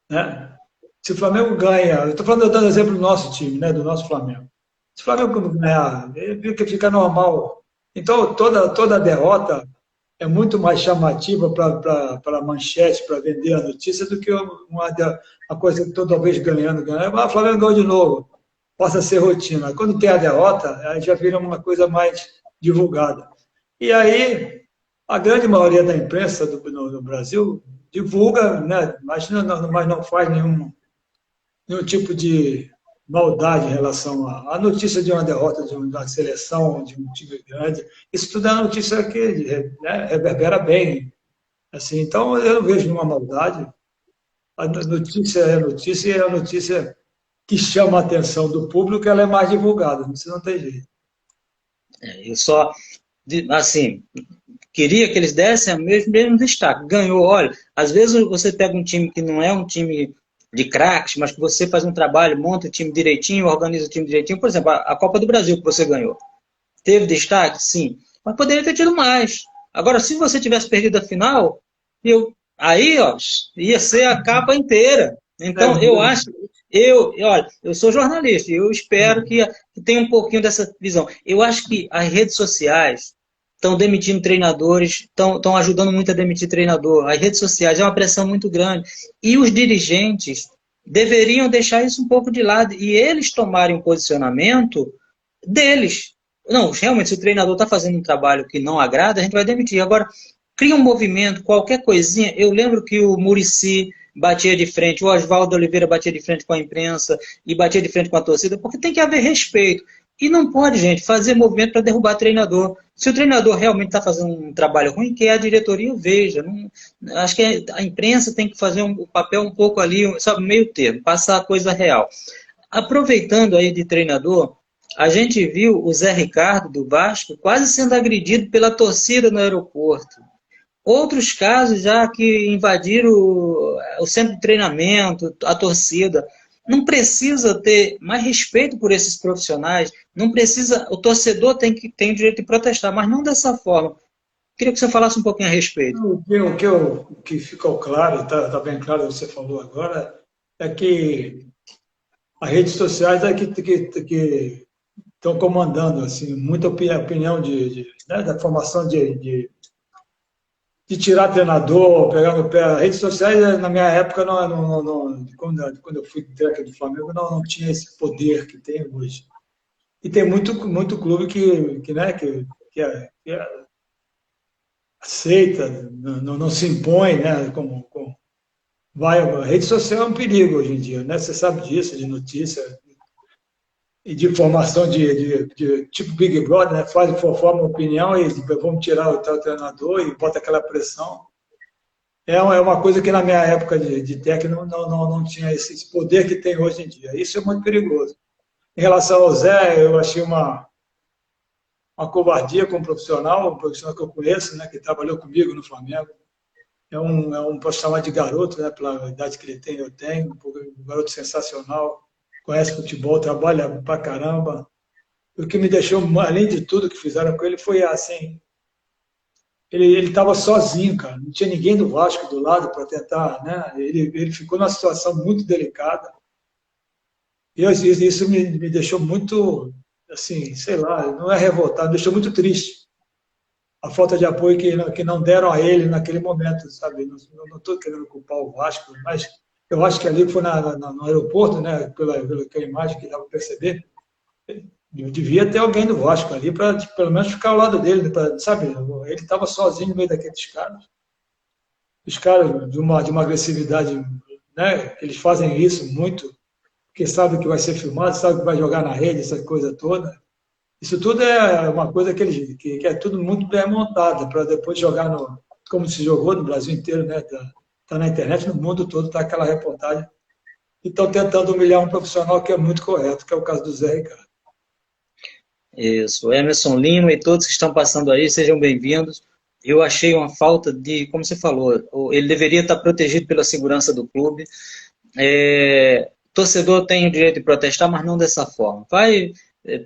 Speaker 2: Né? Se o Flamengo ganha, eu estou dando exemplo do nosso time, né, do nosso Flamengo. Se o Flamengo ganhar, fica normal. Então, toda derrota é muito mais chamativa para a manchete, para vender a notícia, do que uma coisa que toda vez ganhando. O Flamengo ganhou de novo, passa a ser rotina. Quando tem a derrota, aí já vira uma coisa mais divulgada. E aí, a grande maioria da imprensa no Brasil divulga, né, mas não faz nenhum tipo de maldade em relação à notícia de uma derrota de uma seleção, de um time grande. Isso tudo é notícia que, né, reverbera bem. Assim, então, eu não vejo nenhuma maldade. A notícia é notícia, e a notícia que chama a atenção do público, ela é mais divulgada. Isso não tem jeito.
Speaker 1: Eu só, assim, queria que eles dessem o mesmo destaque. Ganhou, olha, às vezes você pega um time que não é um time de craques, mas que você faz um trabalho, monta o time direitinho, organiza o time direitinho. Por exemplo, a Copa do Brasil que você ganhou. Teve destaque? Sim. Mas poderia ter tido mais. Agora, se você tivesse perdido a final, aí, ó, ia ser a capa inteira. Então, eu acho... olha, eu sou jornalista e eu espero que tenha um pouquinho dessa visão. Eu acho que as redes sociais estão demitindo treinadores, estão ajudando muito a demitir treinador. As redes sociais é uma pressão muito grande. E os dirigentes deveriam deixar isso um pouco de lado e eles tomarem um posicionamento deles. Não, realmente, se o treinador está fazendo um trabalho que não agrada, a gente vai demitir. Agora, cria um movimento, qualquer coisinha. Eu lembro que o Muricy batia de frente, o Oswaldo Oliveira batia de frente com a imprensa e batia de frente com a torcida, porque tem que haver respeito. E não pode, gente, fazer movimento para derrubar treinador. Se o treinador realmente está fazendo um trabalho ruim, que a diretoria veja. Não, acho que a imprensa tem que fazer um papel um pouco ali, sabe, meio termo, passar a coisa real. Aproveitando aí de treinador, a gente viu o Zé Ricardo, do Vasco, quase sendo agredido pela torcida no aeroporto. Outros casos já que invadiram o centro de treinamento, a torcida. Não precisa ter mais respeito por esses profissionais, não precisa, o torcedor tem o direito de protestar, mas não dessa forma. Queria que você falasse um pouquinho a respeito.
Speaker 2: O que ficou claro, está bem claro, você falou agora, é que as redes sociais é que estão comandando, assim, muita opinião né, da formação de tirar treinador, pegar no pé. Redes sociais, na minha época, quando eu fui técnico do Flamengo, não tinha esse poder que tem hoje. E tem muito clube né, que aceita, não se impõe, né, a rede social é um perigo hoje em dia, né? Você sabe disso, de notícia e de formação de tipo Big Brother, né? Forma opinião e vamos tirar o tal treinador e bota aquela pressão. É uma coisa que na minha época de técnico não tinha esse poder que tem hoje em dia. Isso é muito perigoso. Em relação ao Zé, eu achei uma covardia com um profissional que eu conheço, né, que trabalhou comigo no Flamengo. É um profissional de garoto, né, pela idade que ele tem, eu tenho, um garoto sensacional, conhece futebol, trabalha pra caramba. O que me deixou, além de tudo que fizeram com ele, foi assim, ele estava sozinho, cara, não tinha ninguém do Vasco do lado para tentar, né? Ele ficou numa situação muito delicada. E isso me deixou muito, assim, sei lá, não é revoltado, me deixou muito triste. A falta de apoio que não deram a ele naquele momento, sabe? Não estou querendo culpar o Vasco, mas eu acho que ali foi no aeroporto, né? Pela aquela imagem que dá para perceber, devia ter alguém do Vasco ali para pelo menos ficar ao lado dele, sabe? Ele estava sozinho no meio daqueles caras. Os caras de uma agressividade, né? Eles fazem isso muito, porque sabem que vai ser filmado, sabem que vai jogar na rede, essa coisa toda. Isso tudo é uma coisa que é tudo muito bem montada para depois jogar como se jogou no Brasil inteiro, né? Tá na internet, no mundo todo tá aquela reportagem. E estão tentando humilhar um profissional que é muito correto, que é o caso do Zé Ricardo.
Speaker 1: Isso, Emerson Lima e todos que estão passando aí, sejam bem-vindos. Eu achei uma falta de, como você falou, ele deveria estar protegido pela segurança do clube. Torcedor tem o direito de protestar, mas não dessa forma.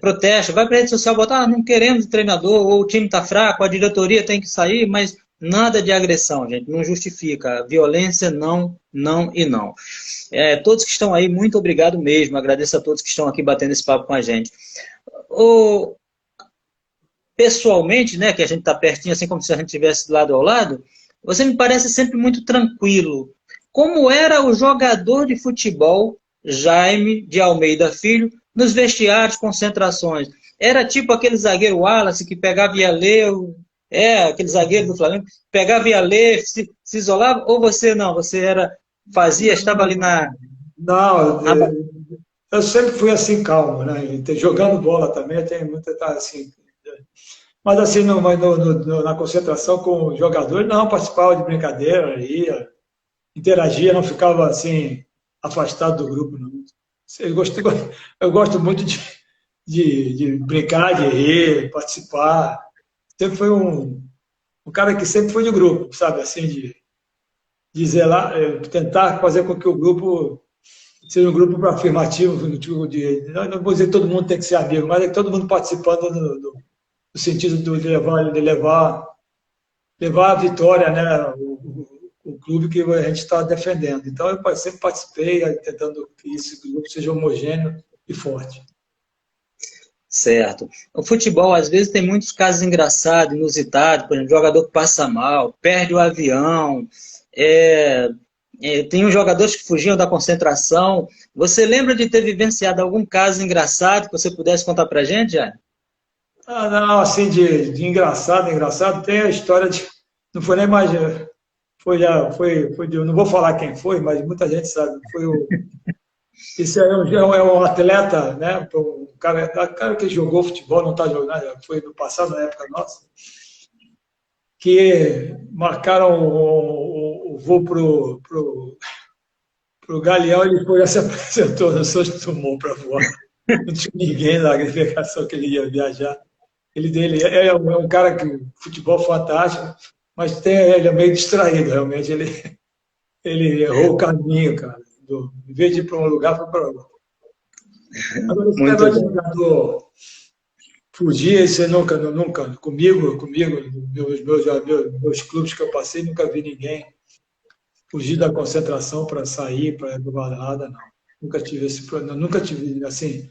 Speaker 1: Protesta, vai para a rede social botar, não queremos treinador, ou o time está fraco, a diretoria tem que sair, mas nada de agressão, gente, não justifica. A violência não, não e não. Todos que estão aí, muito obrigado mesmo, agradeço a todos que estão aqui batendo esse papo com a gente. Pessoalmente, né, que a gente está pertinho, assim como se a gente estivesse lado ao lado, você me parece sempre muito tranquilo. Como era o jogador de futebol, Jaime de Almeida Filho, nos vestiários, concentrações? Era tipo aquele zagueiro Wallace que pegava e ia ler, aquele zagueiro do Flamengo, pegava e ia ler, se isolava, ou você não? Você estava ali na...
Speaker 2: Não, eu sempre fui assim calmo, né? Jogando bola também, tem muita assim. Mas assim, na concentração com os jogadores, não, participava de brincadeira, ia, interagia, não ficava assim, afastado do grupo, não. Eu gosto muito de brincar, de rir, participar. Sempre foi um cara que sempre foi de grupo, sabe? Assim, de dizer lá, tentar fazer com que o grupo seja um grupo afirmativo, não vou dizer que todo mundo tem que ser amigo, mas é que todo mundo participando no sentido de levar a vitória, né? O clube que a gente está defendendo. Então, eu sempre participei, tentando que esse grupo seja homogêneo e forte.
Speaker 1: Certo. O futebol, às vezes, tem muitos casos engraçados, inusitados, por exemplo, jogador que passa mal, perde o avião, tem os jogadores que fugiam da concentração. Você lembra de ter vivenciado algum caso engraçado que você pudesse contar pra gente, já?
Speaker 2: Não, assim, de engraçado, tem a história de... Não foi nem mais... Eu não vou falar quem foi, mas muita gente sabe. Esse é um atleta, né? Um cara que jogou futebol, não está jogando, foi no passado, na época nossa, que marcaram o voo pro Galeão, ele foi, se apresentou no Santos Dumont para voar. Não tinha ninguém na agregação que ele ia viajar. Ele é um cara que futebol fantástico, mas ele é meio distraído, realmente. Ele errou o caminho, cara. Em vez de ir para um lugar, foi para outro. Agora, esse negócio de jogador fugir, isso nunca, comigo, meus clubes que eu passei, nunca vi ninguém fugir da concentração para sair, para ir para balada, não. Nunca tive esse problema, nunca tive, assim,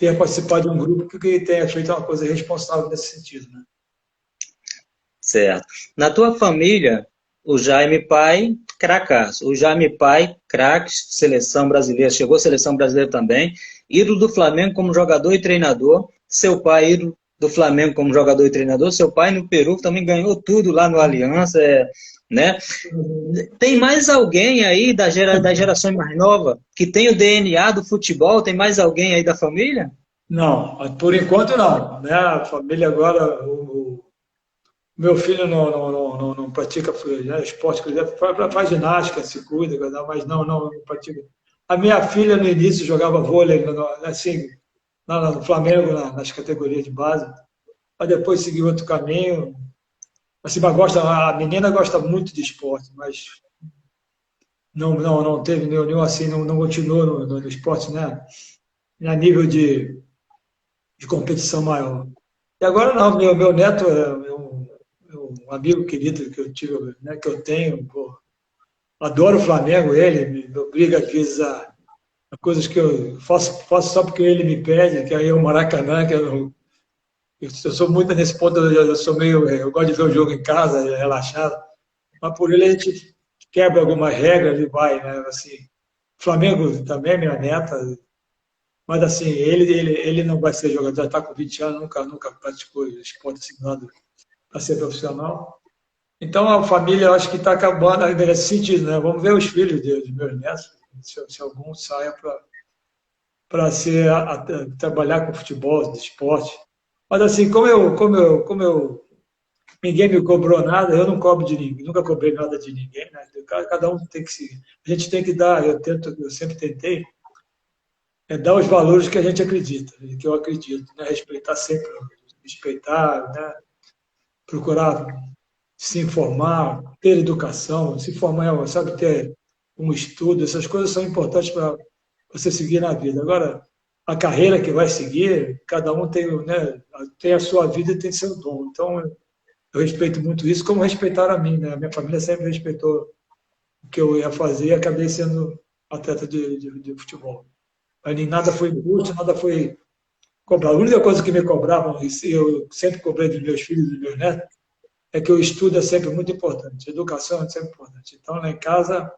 Speaker 2: tenha participado de um grupo que tenha feito uma coisa responsável nesse sentido, né?
Speaker 1: Certo. Na tua família, o Jaime pai, cracaço. O Jaime pai, craque, seleção brasileira, chegou à seleção brasileira também. Ídolo do Flamengo como jogador e treinador. Seu pai, ídolo do Flamengo como jogador e treinador. Seu pai no Peru também ganhou tudo lá no Aliança, né? Tem mais alguém aí das gerações mais novas que tem o DNA do futebol? Tem mais alguém aí da família?
Speaker 2: Não, por enquanto não, né? A família agora, meu filho não pratica, né, esporte, faz ginástica, se cuida, mas não pratica. A minha filha no início jogava vôlei, assim, lá no Flamengo, nas categorias de base, mas depois seguiu outro caminho. Assim, mas a menina gosta muito de esporte, mas não teve nenhum assim, não continuou no esporte, né? A nível de competição maior. E agora não, meu neto é um amigo querido que eu tive, né, que eu tenho, pô, adoro o Flamengo, ele me obriga às vezes a coisas que eu faço só porque ele me pede, que aí é o Maracanã, eu sou muito nesse ponto, eu sou meio, eu gosto de ver o jogo em casa, relaxado, mas por ele a gente quebra algumas regras e vai, né, assim, Flamengo também, minha neta, mas assim, ele não vai ser jogador, já está com 20 anos, nunca praticou esporte assimilado para ser profissional. Então a família, eu acho que está acabando ainda nesse sentido, né? Vamos ver os filhos dos meus netos, se algum saia para trabalhar com futebol, de esporte. Mas assim, como ninguém me cobrou nada, eu não cobro de ninguém, nunca cobrei nada de ninguém, né? Cada um tem que se, a gente tem que dar, eu sempre tentei dar os valores que a gente acredita, que eu acredito, né? Respeitar sempre, respeitar, né? Procurar se informar, ter educação, se formar, sabe, ter um estudo, essas coisas são importantes para você seguir na vida. Agora, a carreira que vai seguir, cada um tem, né, tem a sua vida e tem seu dom. Então, eu respeito muito isso, como respeitaram a mim, né? A minha família sempre respeitou o que eu ia fazer e acabei sendo atleta de futebol. Mas nem nada foi injusto, nada foi cobrado. A única coisa que me cobravam, e eu sempre cobrei dos meus filhos e dos meus netos, é que o estudo é sempre muito importante, a educação é sempre importante. Então, lá em casa,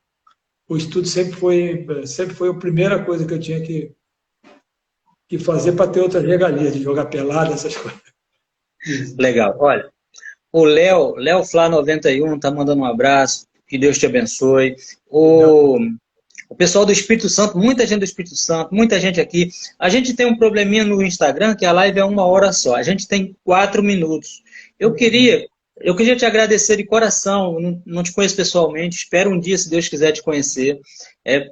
Speaker 2: o estudo sempre foi a primeira coisa que eu tinha que fazer para ter outras regalias, de jogar pelada, essas coisas.
Speaker 1: Legal. Olha, o Léo Flá 91 tá mandando um abraço, que Deus te abençoe. O pessoal do Espírito Santo, muita gente do Espírito Santo, muita gente aqui. A gente tem um probleminha no Instagram, que a live é 1 hora só. A gente tem 4 minutos. Eu queria te agradecer de coração, não te conheço pessoalmente, espero um dia, se Deus quiser, te conhecer,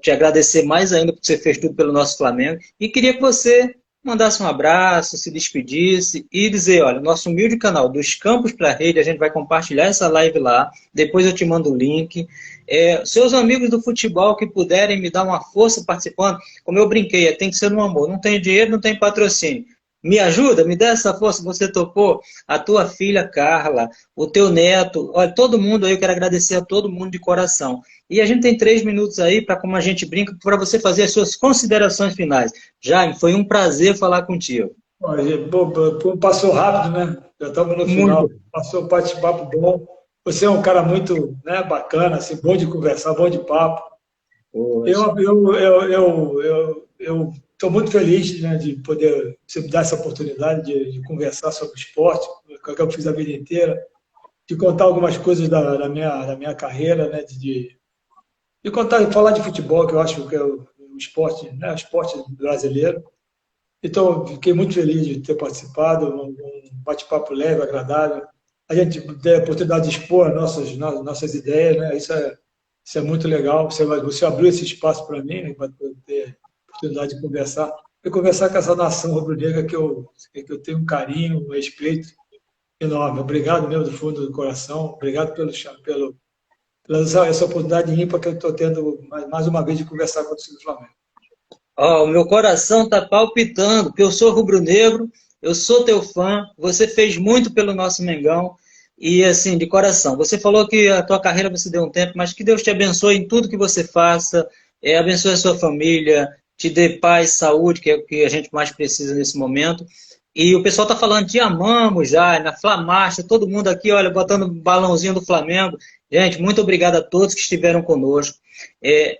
Speaker 1: te agradecer mais ainda porque você fez tudo pelo nosso Flamengo, e queria que você mandasse um abraço, se despedisse e dizer, olha, nosso humilde canal dos Campos para a Rede, a gente vai compartilhar essa live lá, depois eu te mando o link. Seus amigos do futebol que puderem me dar uma força participando, como eu brinquei, tem que ser no amor, não tem dinheiro, não tem patrocínio. Me ajuda, me dá essa força, você topou, a tua filha Carla, o teu neto, olha, todo mundo aí, eu quero agradecer a todo mundo de coração. E a gente tem 3 minutos aí, para como a gente brinca, para você fazer as suas considerações finais. Jaime, foi um prazer falar contigo.
Speaker 2: Passou rápido, né? Já estamos no final.
Speaker 1: Muito.
Speaker 2: Passou um bate-papo bom. Você é um cara muito, né, bacana, assim, bom de conversar, bom de papo. Eu estou muito feliz, né, de poder você me dar essa oportunidade de conversar sobre esporte, que eu fiz a vida inteira, de contar algumas coisas da minha carreira, né, falar de futebol, que eu acho que é o esporte, né, o esporte brasileiro. Então, fiquei muito feliz de ter participado, um bate-papo leve, agradável. A gente tem a oportunidade de expor nossas ideias, né? Isso é muito legal. Você abriu esse espaço para mim, né, para ter a oportunidade de conversar. E conversar com essa nação rubro-negra que eu tenho um carinho, um respeito enorme. Obrigado mesmo do fundo do coração. Obrigado pela essa oportunidade ímpar que eu estou tendo mais uma vez de conversar com o time do Flamengo.
Speaker 1: O meu coração está palpitando, porque eu sou rubro-negro, eu sou teu fã, você fez muito pelo nosso Mengão, e assim, de coração. Você falou que a tua carreira você deu um tempo, mas que Deus te abençoe em tudo que você faça, abençoe a sua família, te dê paz, saúde, que é o que a gente mais precisa nesse momento. E o pessoal está falando, te amamos já, na Flamarcha, todo mundo aqui, olha, botando um balãozinho do Flamengo. Gente, muito obrigado a todos que estiveram conosco.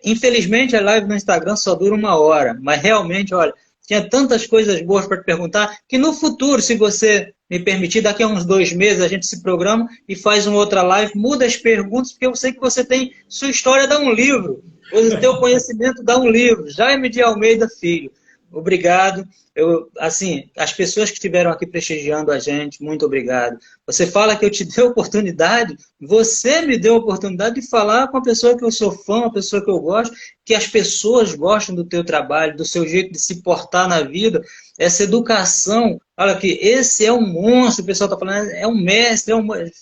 Speaker 1: Infelizmente, a live no Instagram só dura 1 hora, mas realmente, olha, tinha tantas coisas boas para te perguntar, que no futuro, se você me permitir, daqui a uns 2 meses a gente se programa e faz uma outra live, muda as perguntas, porque eu sei que você tem, sua história dá um livro, o teu conhecimento dá um livro. Jaime de Almeida Filho, obrigado. Assim, as pessoas que estiveram aqui prestigiando a gente, muito obrigado. Você fala que eu te dei a oportunidade, você me deu a oportunidade de falar com a pessoa que eu sou fã, uma pessoa que eu gosto, que as pessoas gostam do teu trabalho, do seu jeito de se portar na vida, essa educação. Olha aqui, esse é um monstro, o pessoal está falando, é um mestre,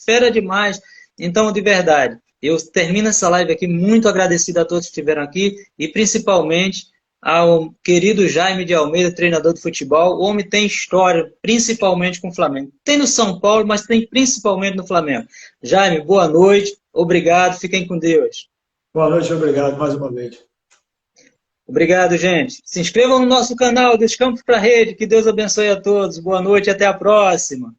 Speaker 1: fera demais. Então, de verdade, eu termino essa live aqui muito agradecido a todos que estiveram aqui e principalmente ao querido Jaime de Almeida, treinador de futebol. O homem tem história, principalmente com o Flamengo. Tem no São Paulo, mas tem principalmente no Flamengo. Jaime, boa noite, obrigado, fiquem com Deus.
Speaker 2: Boa noite, obrigado mais uma vez.
Speaker 1: Obrigado, gente. Se inscrevam no nosso canal, Dos Campos para a Rede. Que Deus abençoe a todos. Boa noite e até a próxima.